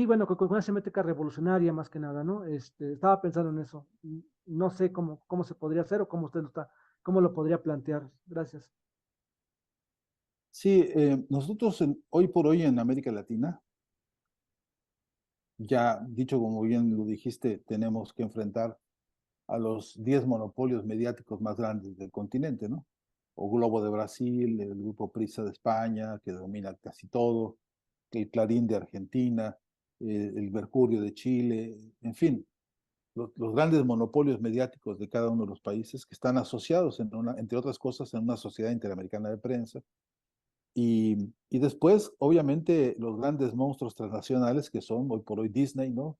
bueno, con una semiótica revolucionaria más que nada, ¿no? Estaba pensando en eso. No sé cómo se podría hacer o cómo usted cómo lo podría plantear. Gracias. Sí, nosotros hoy por hoy en América Latina, ya dicho como bien lo dijiste, tenemos que enfrentar a los 10 monopolios mediáticos más grandes del continente, ¿no? O Globo de Brasil, el Grupo Prisa de España, que domina casi todo, el Clarín de Argentina, el Mercurio de Chile, en fin, los grandes monopolios mediáticos de cada uno de los países que están asociados, entre otras cosas, en una sociedad interamericana de prensa. Y después, obviamente, los grandes monstruos transnacionales que son hoy por hoy Disney, ¿no?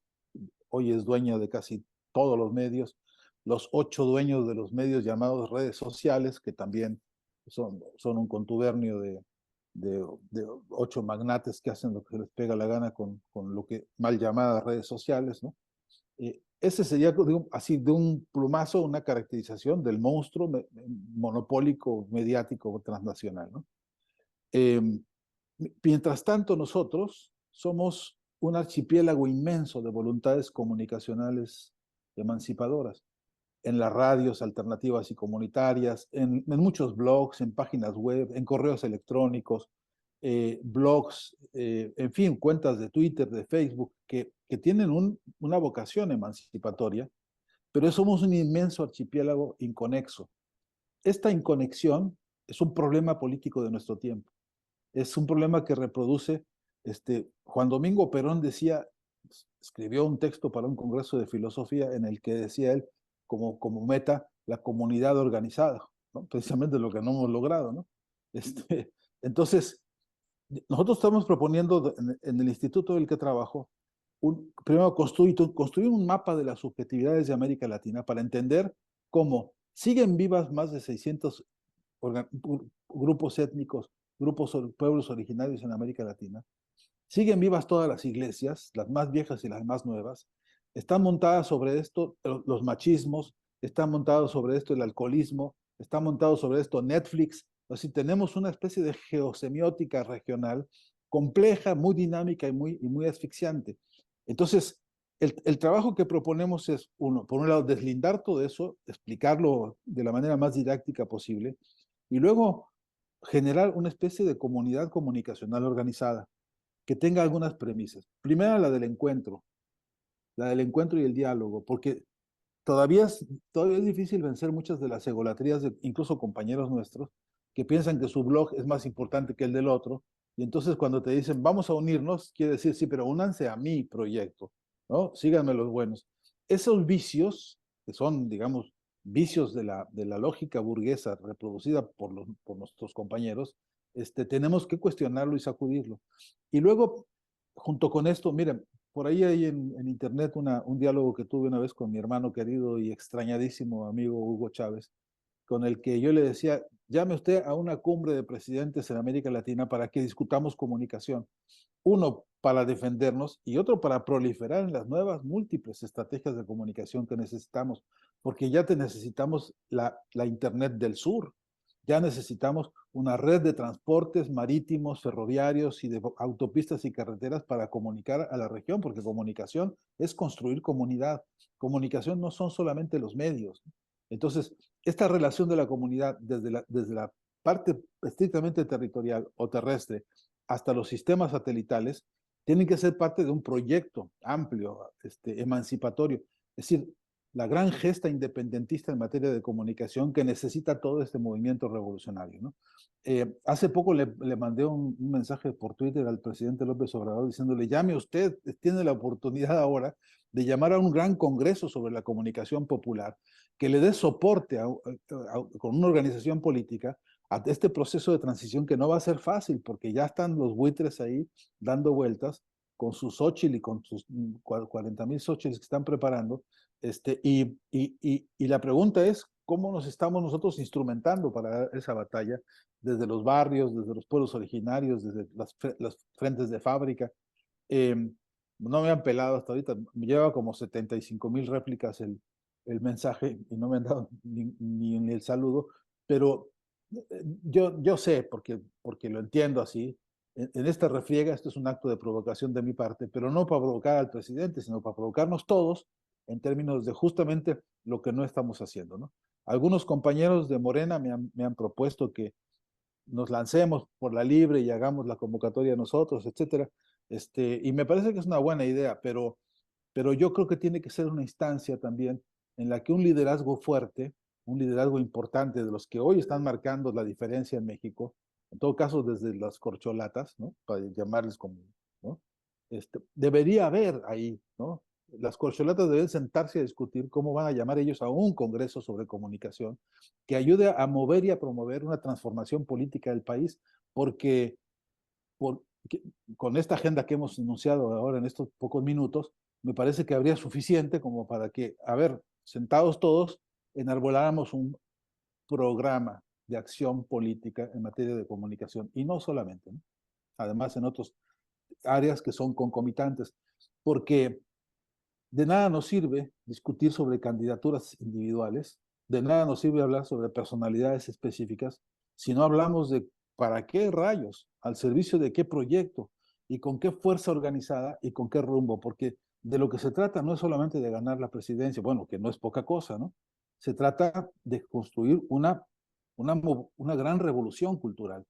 Hoy es dueño de casi todos los medios, los 8 dueños de los medios llamados redes sociales, que también son un contubernio de 8 magnates que hacen lo que les pega la gana con lo que mal llamadas redes sociales, ¿no? Ese sería así de un plumazo una caracterización del monstruo monopólico mediático transnacional, ¿no? Eh, Mientras tanto, nosotros somos un archipiélago inmenso de voluntades comunicacionales emancipadoras, en las radios alternativas y comunitarias, en muchos blogs, en páginas web, en correos electrónicos, blogs, en fin, cuentas de Twitter, de Facebook, que tienen una vocación emancipatoria, pero somos un inmenso archipiélago inconexo. Esta inconexión es un problema político de nuestro tiempo. Es un problema que reproduce, Juan Domingo Perón decía, escribió un texto para un congreso de filosofía en el que decía él, como meta, la comunidad organizada, ¿no? Precisamente lo que no hemos logrado, ¿no? Entonces, nosotros estamos proponiendo en el instituto del que trabajo, primero construir un mapa de las subjetividades de América Latina para entender cómo siguen vivas más de 600 grupos étnicos, pueblos originarios en América Latina. Siguen vivas todas las iglesias, las más viejas y las más nuevas. Están montadas sobre esto los machismos, están montados sobre esto el alcoholismo, está montado sobre esto Netflix. Así tenemos una especie de geosemiótica regional compleja, muy dinámica y muy asfixiante. Entonces, el trabajo que proponemos es, uno, por un lado, deslindar todo eso, explicarlo de la manera más didáctica posible, y luego generar una especie de comunidad comunicacional organizada que tenga algunas premisas. Primera, la del encuentro y el diálogo, porque todavía es difícil vencer muchas de las egolatrías de incluso compañeros nuestros que piensan que su blog es más importante que el del otro, y entonces cuando te dicen vamos a unirnos, quiere decir sí, pero únanse a mi proyecto, ¿no? Síganme los buenos. Esos vicios, que son, digamos, vicios de la lógica burguesa reproducida por nuestros compañeros, tenemos que cuestionarlo y sacudirlo. Y luego, junto con esto, miren, por ahí hay en internet un diálogo que tuve una vez con mi hermano querido y extrañadísimo amigo Hugo Chávez, con el que yo le decía, llame usted a una cumbre de presidentes en América Latina para que discutamos comunicación. Uno, para defendernos y otro para proliferar en las nuevas múltiples estrategias de comunicación que necesitamos, porque ya necesitamos la Internet del Sur, ya necesitamos una red de transportes marítimos, ferroviarios y de autopistas y carreteras para comunicar a la región, porque comunicación es construir comunidad. Comunicación no son solamente los medios. Entonces, esta relación de la comunidad desde la parte estrictamente territorial o terrestre hasta los sistemas satelitales tienen que ser parte de un proyecto amplio, emancipatorio. Es decir, la gran gesta independentista en materia de comunicación que necesita todo este movimiento revolucionario, ¿no? Hace poco le mandé un mensaje por Twitter al presidente López Obrador diciéndole, llame usted, tiene la oportunidad ahora de llamar a un gran congreso sobre la comunicación popular, que le dé soporte con una organización política a este proceso de transición que no va a ser fácil, porque ya están los buitres ahí dando vueltas con sus Xóchitl y con sus 40,000 Xóchitl que están preparando, y la pregunta es, ¿cómo nos estamos nosotros instrumentando para esa batalla? Desde los barrios, desde los pueblos originarios, desde las frentes de fábrica. No me han pelado hasta ahorita, me lleva como 75,000 réplicas el mensaje y no me han dado ni el saludo, pero yo sé, porque lo entiendo así, en esta refriega esto es un acto de provocación de mi parte, pero no para provocar al presidente, sino para provocarnos todos en términos de justamente lo que no estamos haciendo, ¿no? Algunos compañeros de Morena me han propuesto que nos lancemos por la libre y hagamos la convocatoria nosotros, etcétera. Y me parece que es una buena idea, pero yo creo que tiene que ser una instancia también en la que un liderazgo fuerte, un liderazgo importante de los que hoy están marcando la diferencia en México, en todo caso desde las corcholatas, ¿no? Para llamarles como, ¿no? Debería haber ahí, ¿no? Las corcholatas deben sentarse a discutir cómo van a llamar ellos a un congreso sobre comunicación que ayude a mover y a promover una transformación política del país, porque con esta agenda que hemos enunciado ahora en estos pocos minutos, me parece que habría suficiente como para que, a ver, sentados todos, enarboláramos un programa de acción política en materia de comunicación, y no solamente, ¿no? Además en otras áreas que son concomitantes, porque de nada nos sirve discutir sobre candidaturas individuales, de nada nos sirve hablar sobre personalidades específicas, si no hablamos de para qué rayos, al servicio de qué proyecto y con qué fuerza organizada y con qué rumbo, porque de lo que se trata no es solamente de ganar la presidencia, bueno, que no es poca cosa, ¿no? Se trata de construir una gran revolución cultural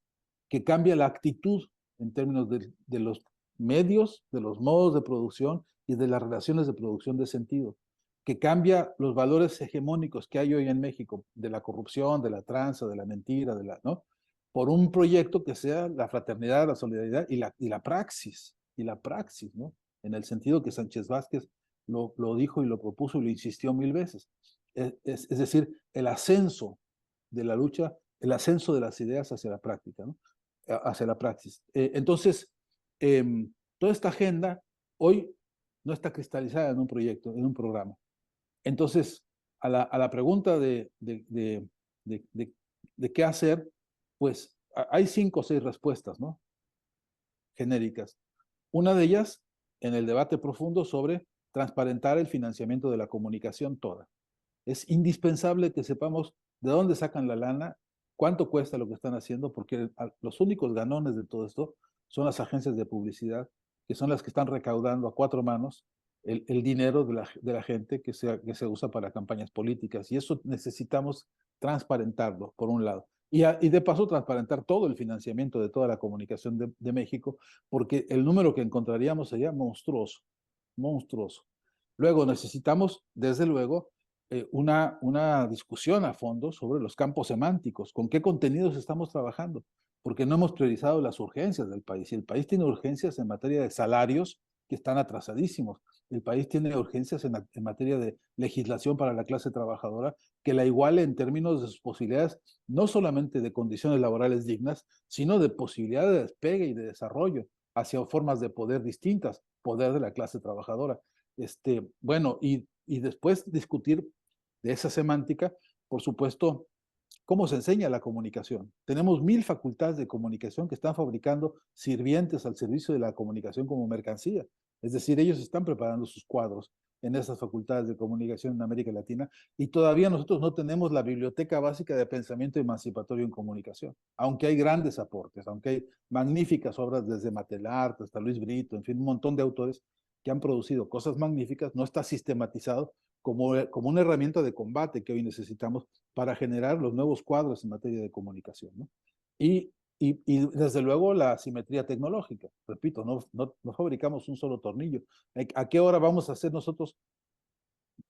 que cambia la actitud en términos de los medios, de los modos de producción y de las relaciones de producción de sentido, que cambia los valores hegemónicos que hay hoy en México, de la corrupción, de la tranza, de la mentira, ¿no? Por un proyecto que sea la fraternidad, la solidaridad y la praxis, ¿no? En el sentido que Sánchez Vázquez lo dijo y lo propuso y lo insistió 1000 veces. Es decir, el ascenso de la lucha, el ascenso de las ideas hacia la práctica, ¿no? Hacia la praxis. Entonces, toda esta agenda hoy no está cristalizada en un proyecto, en un programa. Entonces, a la pregunta de qué hacer, pues hay 5 o 6 respuestas, ¿no? Genéricas. Una de ellas, en el debate profundo sobre transparentar el financiamiento de la comunicación toda. Es indispensable que sepamos de dónde sacan la lana, cuánto cuesta lo que están haciendo, porque los únicos ganones de todo esto son las agencias de publicidad, que son las que están recaudando a 4 manos el dinero de la gente que se usa para campañas políticas. Y eso necesitamos transparentarlo, por un lado. Y de paso, transparentar todo el financiamiento de toda la comunicación de México, porque el número que encontraríamos sería monstruoso, monstruoso. Luego necesitamos, desde luego, una discusión a fondo sobre los campos semánticos, con qué contenidos estamos trabajando, porque no hemos priorizado las urgencias del país. Y el país tiene urgencias en materia de salarios que están atrasadísimos. El país tiene urgencias en materia de legislación para la clase trabajadora que la iguale en términos de sus posibilidades, no solamente de condiciones laborales dignas, sino de posibilidad de despegue y de desarrollo hacia formas de poder distintas, poder de la clase trabajadora. Bueno, y después discutir de esa semántica, por supuesto, cómo se enseña la comunicación. Tenemos 1000 facultades de comunicación que están fabricando sirvientes al servicio de la comunicación como mercancía. Es decir, ellos están preparando sus cuadros en esas facultades de comunicación en América Latina y todavía nosotros no tenemos la biblioteca básica de pensamiento emancipatorio en comunicación, aunque hay grandes aportes, aunque hay magníficas obras desde Matelart hasta Luis Brito, en fin, un montón de autores que han producido cosas magníficas, no está sistematizado como una herramienta de combate que hoy necesitamos para generar los nuevos cuadros en materia de comunicación, ¿no? Y desde luego la simetría tecnológica. Repito, no fabricamos un solo tornillo. ¿A qué hora vamos a ser nosotros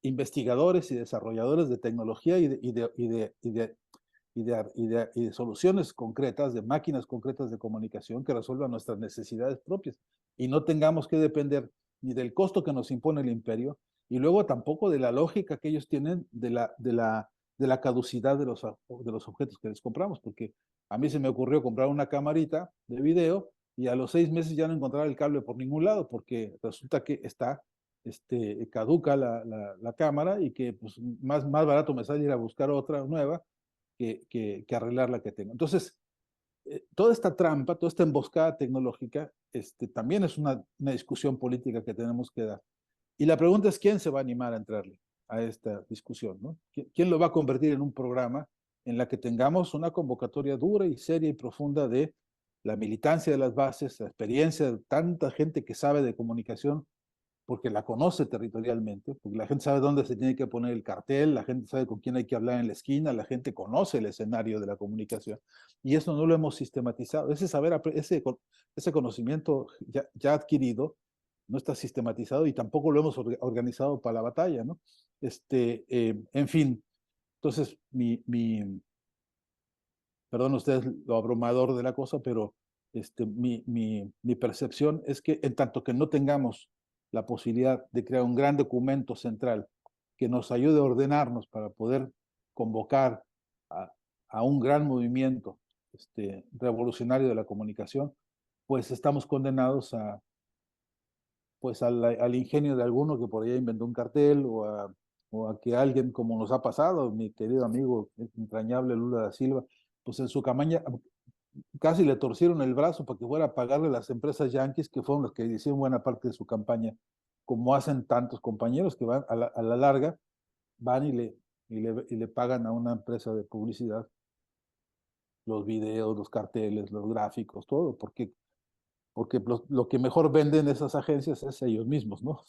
investigadores y desarrolladores de tecnología y de soluciones concretas, de máquinas concretas de comunicación que resuelvan nuestras necesidades propias y no tengamos que depender ni del costo que nos impone el imperio y luego tampoco de la lógica que ellos tienen de la caducidad de los objetos que les compramos? Porque a mí se me ocurrió comprar una camarita de video y a los 6 meses ya no encontrar el cable por ningún lado porque resulta que está caduca la cámara y que pues, más barato me sale ir a buscar otra nueva que arreglar la que tengo. Entonces, toda esta trampa, toda esta emboscada tecnológica, también es una discusión política que tenemos que dar. Y la pregunta es, ¿quién se va a animar a entrarle a esta discusión? ¿No? ¿Quién lo va a convertir en un programa en la que tengamos una convocatoria dura y seria y profunda de la militancia de las bases, la experiencia de tanta gente que sabe de comunicación porque la conoce territorialmente, porque la gente sabe dónde se tiene que poner el cartel, la gente sabe con quién hay que hablar en la esquina, la gente conoce el escenario de la comunicación. Y eso no lo hemos sistematizado. Ese conocimiento ya adquirido no está sistematizado y tampoco lo hemos organizado para la batalla, ¿no? En fin, entonces perdón ustedes lo abrumador de la cosa, pero mi percepción es que en tanto que no tengamos la posibilidad de crear un gran documento central que nos ayude a ordenarnos para poder convocar a un gran movimiento revolucionario de la comunicación, pues estamos condenados pues al ingenio de alguno que por ahí inventó un cartel o a que alguien, como nos ha pasado, mi querido amigo entrañable Lula da Silva, pues en su campaña casi le torcieron el brazo para que fuera a pagarle a las empresas yanquis, que fueron los que hicieron buena parte de su campaña, como hacen tantos compañeros que van a la larga, van y le pagan a una empresa de publicidad los videos, los carteles, los gráficos, todo, porque lo que mejor venden esas agencias es ellos mismos, ¿no?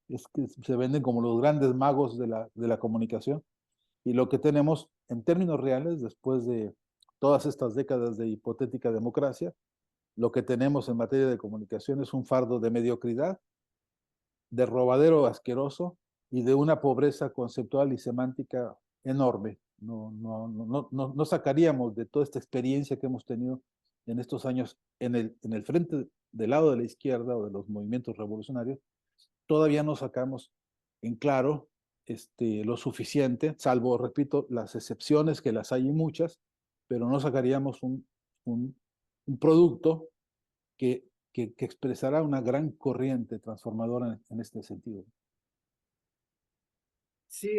Es que se venden como los grandes magos de la comunicación. Y lo que tenemos en términos reales, después de todas estas décadas de hipotética democracia, lo que tenemos en materia de comunicación es un fardo de mediocridad, de robadero asqueroso y de una pobreza conceptual y semántica enorme. No sacaríamos de toda esta experiencia que hemos tenido en estos años en el frente del lado de la izquierda o de los movimientos revolucionarios, todavía no sacamos en claro lo suficiente, salvo, repito, las excepciones, que las hay muchas, pero no sacaríamos un producto que expresará una gran corriente transformadora en este sentido. Sí,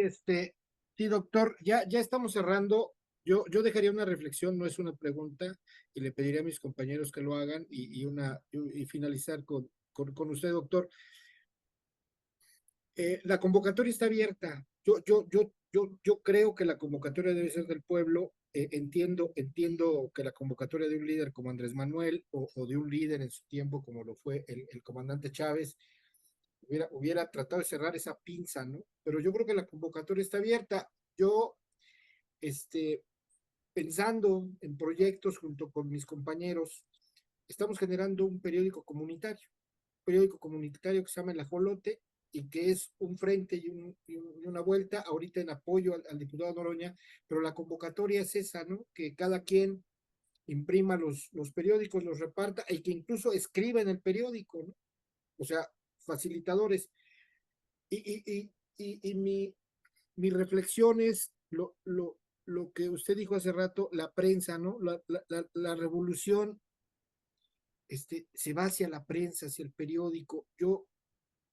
sí, doctor, ya estamos cerrando. Yo dejaría una reflexión, no es una pregunta, y le pediría a mis compañeros que lo hagan y finalizar con usted, doctor. La convocatoria está abierta. Yo creo que la convocatoria debe ser del pueblo. Entiendo que la convocatoria de un líder como Andrés Manuel o de un líder en su tiempo como lo fue el comandante Chávez hubiera tratado de cerrar esa pinza, ¿no? Pero yo creo que la convocatoria está abierta. Yo, pensando en proyectos junto con mis compañeros, estamos generando un periódico comunitario que se llama El Ajolote y que es un frente y una vuelta ahorita en apoyo al diputado Noroña, pero la convocatoria es esa, ¿no? Que cada quien imprima los periódicos, los reparta y que incluso escriba en el periódico, ¿no? O sea, facilitadores. Y mi reflexión es lo que usted dijo hace rato, la prensa, ¿no? La revolución se va hacia la prensa, hacia el periódico.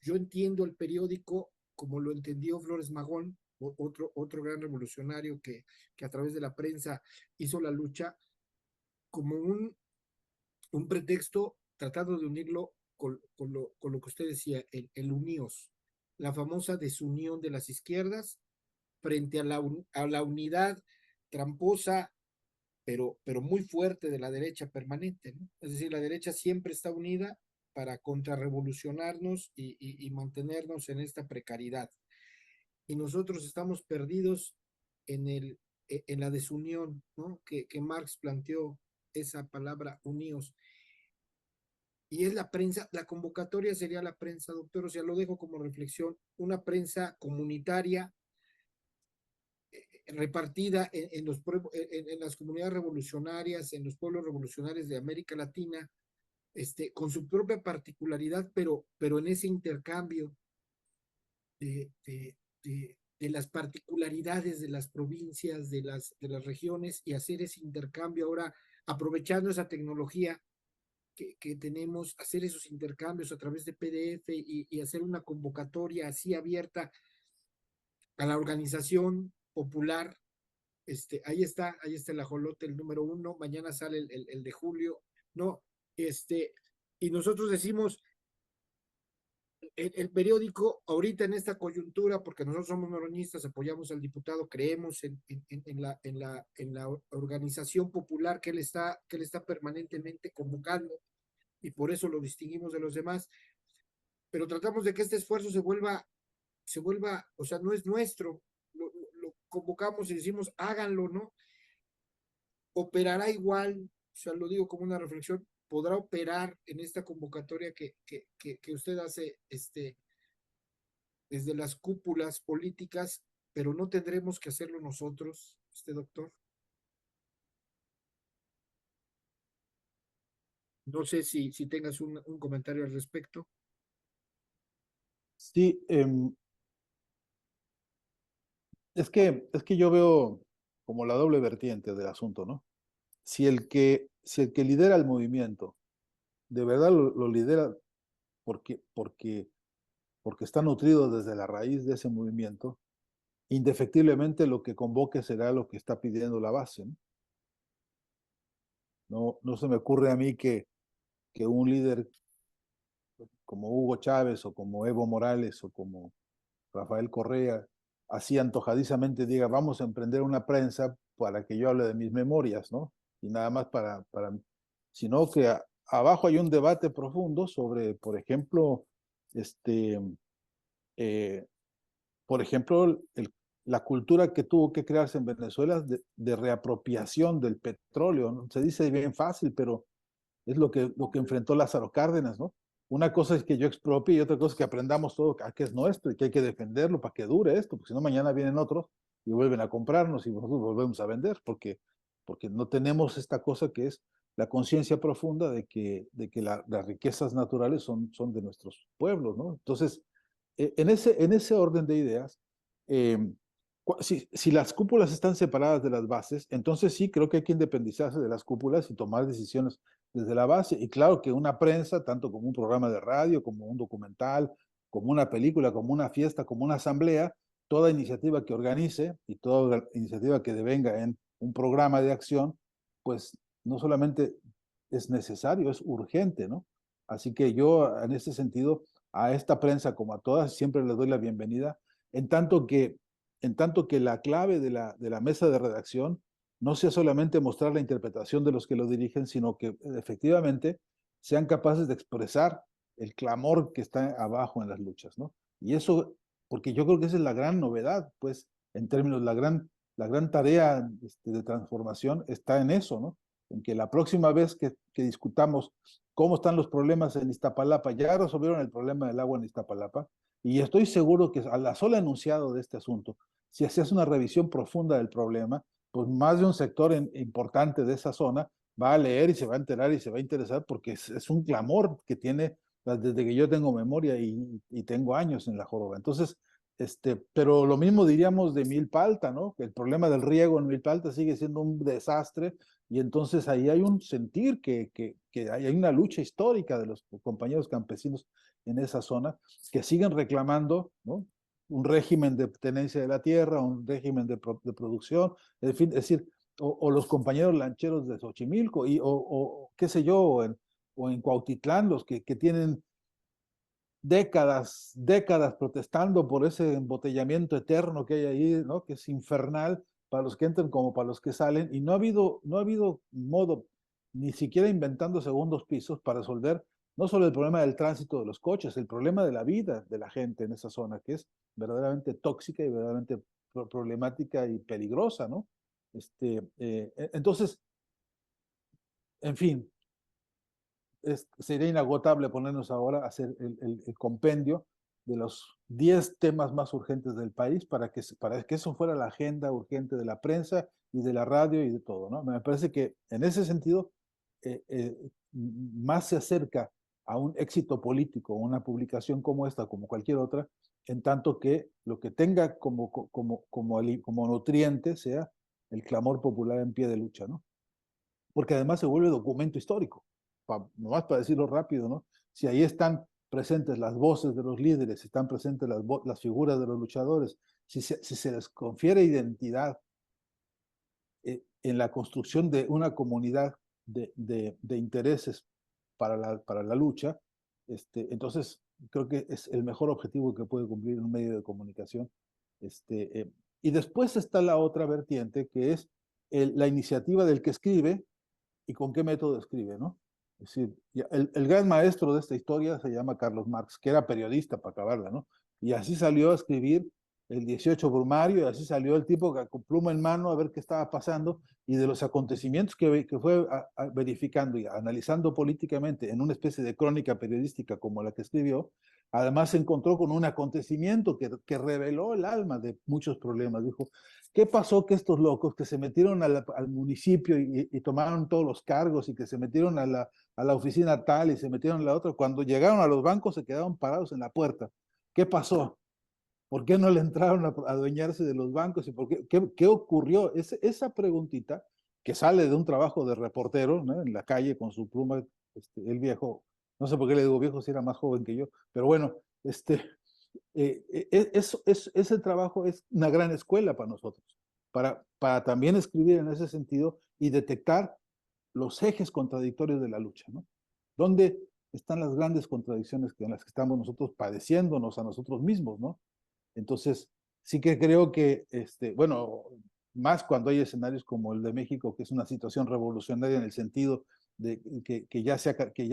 Yo entiendo el periódico como lo entendió Flores Magón, otro gran revolucionario que a través de la prensa hizo la lucha, como un pretexto tratando de unirlo con lo que usted decía, el uníos, la famosa desunión de las izquierdas frente a la unidad tramposa, pero muy fuerte de la derecha permanente, ¿no? Es decir, la derecha siempre está unida para contrarrevolucionarnos y mantenernos en esta precariedad. Y nosotros estamos perdidos en la desunión, ¿no? Que Marx planteó esa palabra uníos. Y es la prensa, la convocatoria sería la prensa, doctor, o sea, lo dejo como reflexión, una prensa comunitaria repartida en las comunidades revolucionarias, en los pueblos revolucionarios de América Latina, con su propia particularidad, pero en ese intercambio de las particularidades de las provincias, de las regiones, y hacer ese intercambio ahora, aprovechando esa tecnología que tenemos, hacer esos intercambios a través de PDF y hacer una convocatoria así abierta a la organización popular. Ahí está el ajolote, el número 1, mañana sale el de julio, ¿no? Y nosotros decimos, el periódico, ahorita en esta coyuntura, porque nosotros somos noroñistas, apoyamos al diputado, creemos en la organización popular que él está permanentemente convocando, y por eso lo distinguimos de los demás, pero tratamos de que este esfuerzo se vuelva, o sea, no es nuestro, lo convocamos y decimos, háganlo, ¿no? Operará igual, o sea, lo digo como una reflexión, podrá operar en esta convocatoria que usted hace desde las cúpulas políticas, pero no tendremos que hacerlo nosotros, doctor. No sé si tengas un comentario al respecto. Sí, es que yo veo como la doble vertiente del asunto, ¿no? Si el que lidera el movimiento de verdad lo lidera porque está nutrido desde la raíz de ese movimiento, indefectiblemente lo que convoque será lo que está pidiendo la base, ¿no? No se me ocurre a mí que un líder como Hugo Chávez o como Evo Morales o como Rafael Correa así antojadizamente diga, vamos a emprender una prensa para que yo hable de mis memorias, ¿no? Y nada más sino que abajo hay un debate profundo sobre, por ejemplo, la cultura que tuvo que crearse en Venezuela de reapropiación del petróleo, ¿no? Se dice bien fácil, pero es lo que enfrentó Lázaro Cárdenas, ¿no? Una cosa es que yo expropie y otra cosa es que aprendamos todo a que es nuestro y que hay que defenderlo para que dure esto, porque si no mañana vienen otros y vuelven a comprarnos y nosotros volvemos a vender, porque no tenemos esta cosa que es la conciencia profunda de que las riquezas naturales son de nuestros pueblos, ¿no? Entonces, en ese orden de ideas, si las cúpulas están separadas de las bases, entonces sí creo que hay que independizarse de las cúpulas y tomar decisiones desde la base. Y claro que una prensa, tanto como un programa de radio, como un documental, como una película, como una fiesta, como una asamblea, toda iniciativa que organice y toda iniciativa que devenga en un programa de acción, pues no solamente es necesario, es urgente, ¿no? Así que yo, en ese sentido, a esta prensa como a todas, siempre les doy la bienvenida, en tanto que la clave de la mesa de redacción no sea solamente mostrar la interpretación de los que lo dirigen, sino que efectivamente sean capaces de expresar el clamor que está abajo en las luchas, ¿no? Y eso, porque yo creo que esa es la gran novedad, pues, en términos, la gran tarea de transformación está en eso, ¿no? En que la próxima vez que discutamos cómo están los problemas en Iztapalapa, ya resolvieron el problema del agua en Iztapalapa, y estoy seguro que a la sola enunciado de este asunto, si hacías una revisión profunda del problema, pues más de un sector importante de esa zona va a leer y se va a enterar y se va a interesar porque es un clamor que tiene desde que yo tengo memoria y tengo años en la joroba. Entonces, pero lo mismo diríamos de Milpa Alta, ¿no? Que el problema del riego en Milpa Alta sigue siendo un desastre y entonces ahí hay un sentir que hay una lucha histórica de los compañeros campesinos en esa zona que siguen reclamando, ¿no? Un régimen de tenencia de la tierra, un régimen de producción, en fin, es decir, o los compañeros lancheros de Xochimilco, o qué sé yo, o en Cuautitlán, los que tienen décadas protestando por ese embotellamiento eterno que hay ahí, ¿no? Que es infernal para los que entran como para los que salen, y no ha habido modo, ni siquiera inventando segundos pisos para resolver no solo el problema del tránsito de los coches, el problema de la vida de la gente en esa zona, que es verdaderamente tóxica y verdaderamente problemática y peligrosa, ¿no? Entonces, en fin, sería inagotable ponernos ahora a hacer el compendio de los 10 temas más urgentes del país para que eso fuera la agenda urgente de la prensa y de la radio y de todo, ¿no? Me parece que en ese sentido más se acerca a un éxito político una publicación como esta, como cualquier otra, en tanto que lo que tenga como nutriente sea el clamor popular en pie de lucha, ¿no? Porque además se vuelve documento histórico, nomás para decirlo rápido, ¿no? Si ahí están presentes las voces de los líderes, están presentes las figuras de los luchadores, si se les confiere identidad en la construcción de una comunidad de intereses para la lucha, entonces creo que es el mejor objetivo que puede cumplir un medio de comunicación. Y después está la otra vertiente, que es la iniciativa del que escribe y con qué método escribe, ¿no? Es decir, el gran maestro de esta historia se llama Carlos Marx, que era periodista para acabarla, ¿no? Y así salió a escribir el 18 Brumario, y así salió el tipo con pluma en mano a ver qué estaba pasando, y de los acontecimientos que fue verificando y analizando políticamente en una especie de crónica periodística como la que escribió, además se encontró con un acontecimiento que reveló el alma de muchos problemas. Dijo, ¿qué pasó que estos locos que se metieron al municipio y tomaron todos los cargos y que se metieron a la oficina tal y se metieron a la otra, cuando llegaron a los bancos se quedaron parados en la puerta? ¿Qué pasó? ¿Por qué no le entraron a adueñarse de los bancos? ¿Y por qué ocurrió? Esa preguntita que sale de un trabajo de reportero, ¿no? En la calle con su pluma, el viejo, no sé por qué le digo viejo si era más joven que yo, pero bueno, ese trabajo es una gran escuela para nosotros, para también escribir en ese sentido y detectar los ejes contradictorios de la lucha, ¿no? ¿Dónde están las grandes contradicciones en las que estamos nosotros padeciéndonos a nosotros mismos, ¿no? Entonces, sí que creo que, bueno, más cuando hay escenarios como el de México, que es una situación revolucionaria en el sentido de que ya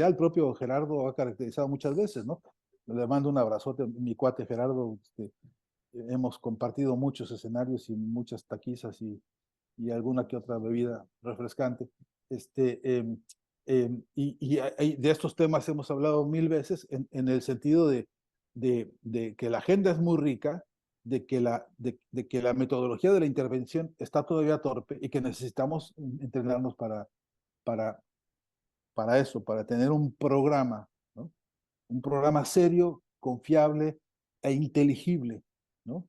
el propio Gerardo ha caracterizado muchas veces, ¿no? Le mando un abrazote a mi cuate Gerardo, hemos compartido muchos escenarios y muchas taquizas y alguna que otra bebida refrescante. Y de estos temas hemos hablado 1000 veces en el sentido de que la agenda es muy rica, de que la metodología de la intervención está todavía torpe y que necesitamos entrenarnos para eso, para tener un programa, ¿no? Un programa serio, confiable e inteligible, ¿no?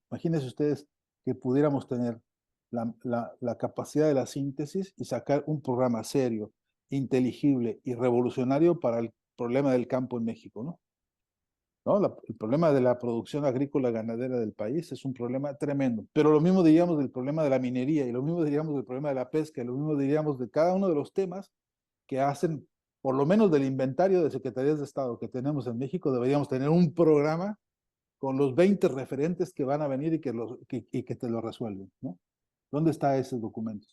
Imagínense ustedes que pudiéramos tener la capacidad de la síntesis y sacar un programa serio, inteligible y revolucionario para el problema del campo en México, ¿no? El problema de la producción agrícola ganadera del país es un problema tremendo, pero lo mismo diríamos del problema de la minería, y lo mismo diríamos del problema de la pesca, y lo mismo diríamos de cada uno de los temas que hacen, por lo menos del inventario de secretarías de Estado que tenemos en México, deberíamos tener un programa con los 20 referentes que van a venir y que te lo resuelven, ¿no? ¿Dónde está ese documento?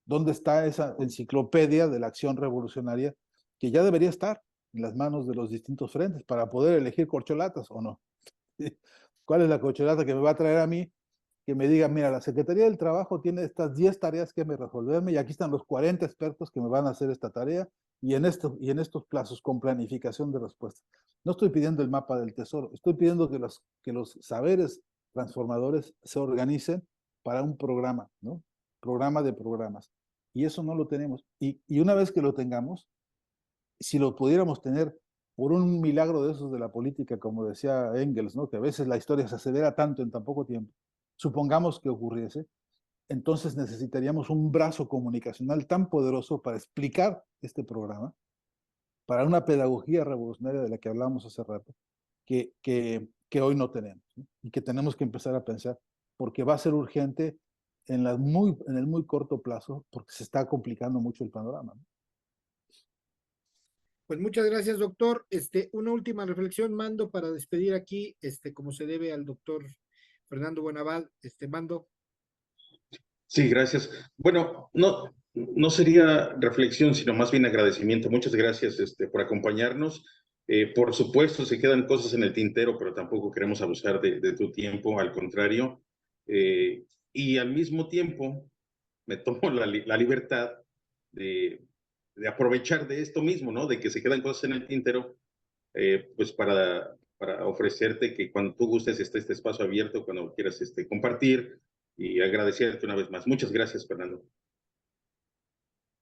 ¿Dónde está esa enciclopedia de la acción revolucionaria que ya debería estar? en las manos de los distintos frentes para poder elegir corcholatas o no. ¿Cuál es la corcholata que me va a traer a mí? Que me diga, mira, la Secretaría del Trabajo tiene estas 10 tareas que me resolverme y aquí están los 40 expertos que me van a hacer esta tarea y en estos plazos con planificación de respuestas. No estoy pidiendo el mapa del tesoro, estoy pidiendo que los saberes transformadores se organicen para un programa, ¿no? Programa de programas. Y eso no lo tenemos. Y una vez que lo tengamos, si lo pudiéramos tener por un milagro de esos de la política, como decía Engels, ¿no? Que a veces la historia se acelera tanto en tan poco tiempo, supongamos que ocurriese, entonces necesitaríamos un brazo comunicacional tan poderoso para explicar este programa, para una pedagogía revolucionaria de la que hablábamos hace rato, que hoy no tenemos, ¿no? Y que tenemos que empezar a pensar, porque va a ser urgente en el muy corto plazo, porque se está complicando mucho el panorama, ¿no? Pues muchas gracias, doctor. Una última reflexión, Mando, para despedir aquí, como se debe al doctor Fernando Buenavad. Mando. Sí, gracias. Bueno, no sería reflexión, sino más bien agradecimiento. Muchas gracias por acompañarnos. Por supuesto, se quedan cosas en el tintero, pero tampoco queremos abusar de tu tiempo, al contrario. Y al mismo tiempo, me tomo la libertad de aprovechar de esto mismo, ¿no? De que se quedan cosas en el tintero, pues para ofrecerte que cuando tú gustes esté este espacio abierto, cuando quieras compartir y agradecerte una vez más. Muchas gracias, Fernando.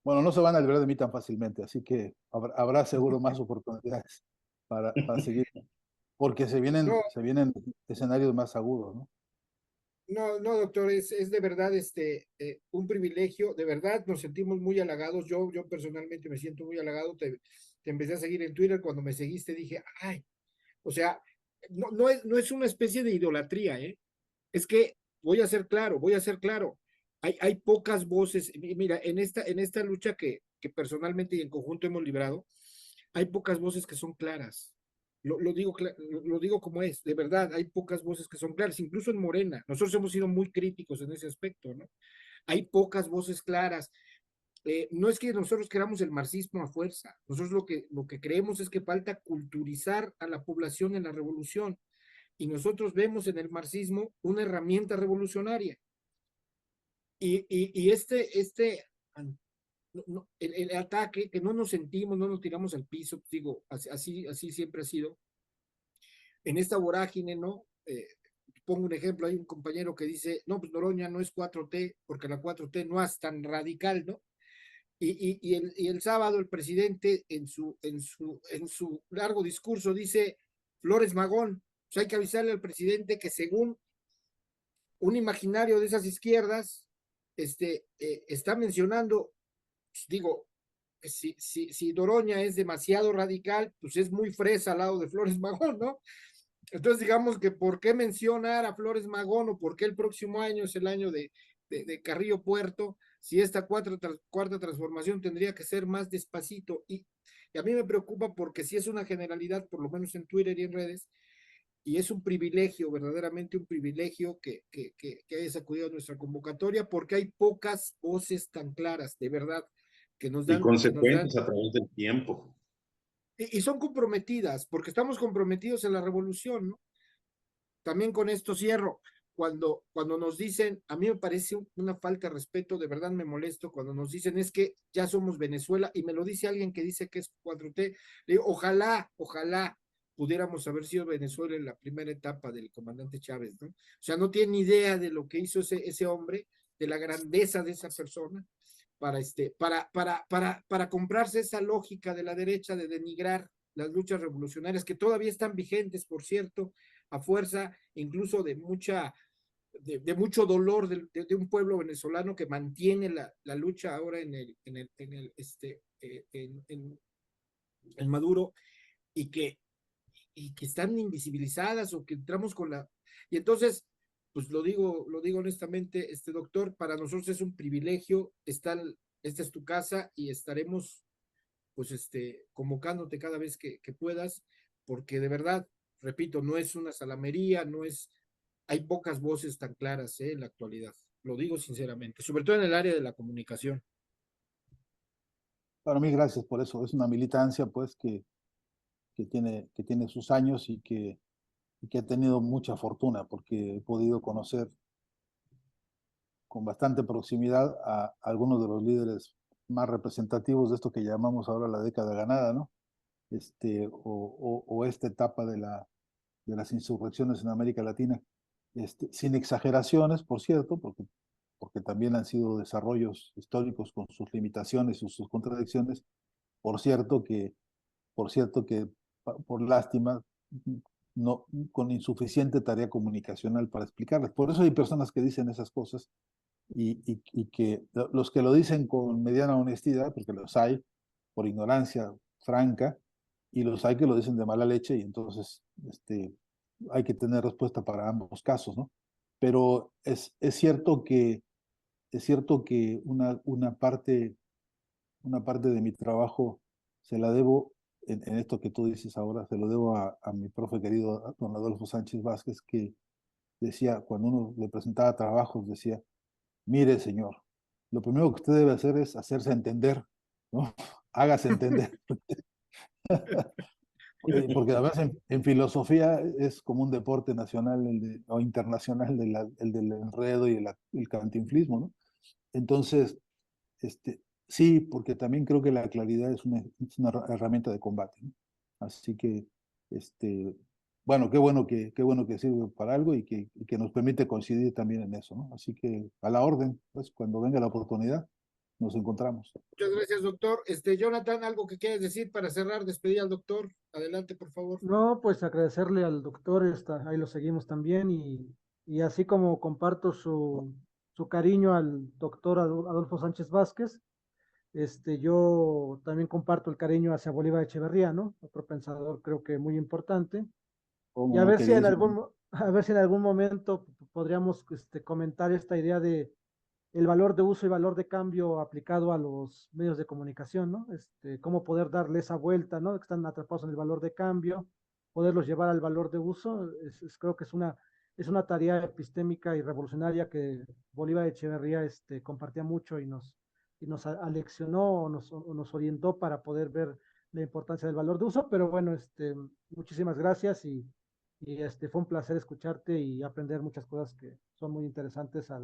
Bueno, no se van a librar de mí tan fácilmente, así que habrá seguro más oportunidades para seguir, porque se No, vienen escenarios más agudos, ¿no? no, doctor, es de verdad un privilegio, de verdad nos sentimos muy halagados. Yo personalmente me siento muy halagado. Te empecé a seguir en Twitter. Cuando me seguiste dije, ay, o sea, no es una especie de idolatría, ¿eh? Es que voy a ser claro. Hay pocas voces. Mira, en esta lucha que personalmente y en conjunto hemos librado, hay pocas voces que son claras. Lo digo como es, de verdad, hay pocas voces que son claras, incluso en Morena. Nosotros hemos sido muy críticos en ese aspecto, ¿no? Hay pocas voces claras. No es que nosotros queramos el marxismo a fuerza, nosotros lo que creemos es que falta culturizar a la población en la revolución, y nosotros vemos en el marxismo una herramienta revolucionaria. Y el ataque, que no nos sentimos, no nos tiramos al piso, digo, así siempre ha sido. En esta vorágine, ¿no? Pongo un ejemplo, hay un compañero que dice, no, pues Noroña no es 4T, porque la 4T no es tan radical, ¿no? Y el sábado el presidente en su largo discurso dice, Flores Magón, pues hay que avisarle al presidente que según un imaginario de esas izquierdas, está mencionando, pues digo, si Doroña es demasiado radical, pues es muy fresa al lado de Flores Magón, ¿no? Entonces, digamos que ¿por qué mencionar a Flores Magón o por qué el próximo año es el año de Carrillo Puerto, si esta cuarta transformación tendría que ser más despacito? Y a mí me preocupa porque si es una generalidad, por lo menos en Twitter y en redes, y es un privilegio, verdaderamente un privilegio que hayas acudido a nuestra convocatoria, porque hay pocas voces tan claras, de verdad, que nos Y dan, consecuentes a través del tiempo. y son comprometidas, porque estamos comprometidos en la revolución, ¿no? También con esto cierro. Cuando nos dicen, a mí me parece una falta de respeto, de verdad me molesto cuando nos dicen es que ya somos Venezuela, y me lo dice alguien que dice que es 4T. Le digo, ojalá pudiéramos haber sido Venezuela en la primera etapa del comandante Chávez, ¿no? O sea, no tiene ni idea de lo que hizo ese hombre, de la grandeza de esa persona, para comprarse esa lógica de la derecha de denigrar las luchas revolucionarias, que todavía están vigentes, por cierto, a fuerza incluso de mucho dolor de un pueblo venezolano que mantiene la lucha ahora en Maduro, y que están invisibilizadas, o que entramos con la... Y entonces, pues lo digo honestamente, doctor, para nosotros es un privilegio esta es tu casa, y estaremos pues convocándote cada vez que puedas, porque de verdad, repito, no es una salamería, hay pocas voces tan claras en la actualidad, lo digo sinceramente, sobre todo en el área de la comunicación. Para mí, gracias por eso. Es una militancia, pues, que que tiene sus años y que ha tenido mucha fortuna, porque he podido conocer con bastante proximidad a algunos de los líderes más representativos de esto que llamamos ahora la década ganada, ¿no? O esta etapa de las insurrecciones en América Latina, sin exageraciones, por cierto, porque también han sido desarrollos históricos con sus limitaciones y sus contradicciones, por cierto que, por lástima, no, con insuficiente tarea comunicacional para explicarles. Por eso hay personas que dicen esas cosas y que los que lo dicen con mediana honestidad, porque los hay, por ignorancia franca, y los hay que lo dicen de mala leche, y entonces hay que tener respuesta para ambos casos, ¿no? Pero es cierto que una parte de mi trabajo se la debo, en esto que tú dices ahora, se lo debo a mi profe querido, don Adolfo Sánchez Vázquez, que decía, cuando uno le presentaba trabajos, decía, mire, señor, lo primero que usted debe hacer es hacerse entender, ¿no? Hágase entender. Porque además en filosofía es como un deporte nacional o internacional el del enredo y el cantinflismo, ¿no? Entonces, sí, porque también creo que la claridad es una herramienta de combate, ¿no? Así que, bueno, qué bueno que sirve para algo y que nos permite coincidir también en eso, ¿no? Así que a la orden, pues cuando venga la oportunidad, nos encontramos. Muchas gracias, doctor. Jonathan, algo que quieres decir para cerrar, despedir al doctor. Adelante, por favor. No, pues agradecerle al doctor, ahí lo seguimos también y así como comparto su cariño al doctor Adolfo Sánchez Vázquez, yo también comparto el cariño hacia Bolívar Echeverría, ¿no? Otro pensador creo que muy importante. Y Como a no, ver si en queridísimo. a ver si en algún momento podríamos comentar esta idea de el valor de uso y valor de cambio aplicado a los medios de comunicación, ¿no? Cómo poder darle esa vuelta, ¿no? Que están atrapados en el valor de cambio, poderlos llevar al valor de uso, creo que es una tarea epistémica y revolucionaria que Bolívar Echeverría compartía mucho y nos aleccionó o nos orientó para poder ver la importancia del valor de uso, pero bueno, muchísimas gracias y fue un placer escucharte y aprender muchas cosas que son muy interesantes a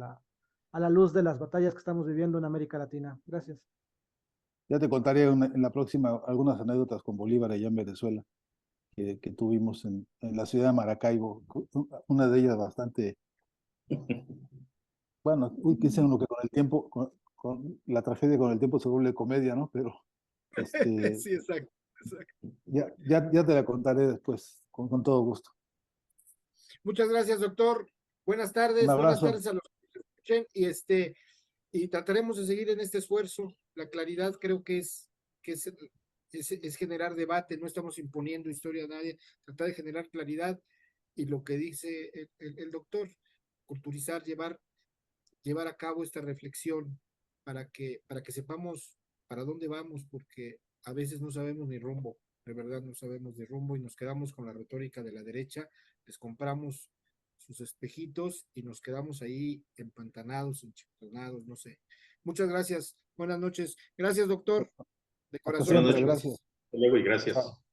la luz de las batallas que estamos viviendo en América Latina. Gracias. Ya te contaré en la próxima algunas anécdotas con Bolívar allá en Venezuela que tuvimos en la ciudad de Maracaibo. Una de ellas bastante, bueno, dice uno que con el tiempo, con la tragedia con el tiempo se vuelve comedia, ¿no? Pero Sí, exacto, exacto. ya te la contaré después, con todo gusto. Muchas gracias, doctor. Un Buenas abrazo. tardes a los que escuchen y trataremos de seguir en este esfuerzo. La claridad creo que es generar debate, no estamos imponiendo historia a nadie, tratar de generar claridad y lo que dice el doctor, culturizar, llevar a cabo esta reflexión para que sepamos para dónde vamos, porque a veces no sabemos ni rumbo, de verdad no sabemos de rumbo y nos quedamos con la retórica de la derecha, les compramos sus espejitos y nos quedamos ahí empantanados, enchiponados, no sé. Muchas gracias, buenas noches. Gracias, doctor. De Hasta corazón, Buenas siempre, muchas noches. gracias. gracias. Hasta luego y gracias. Chao.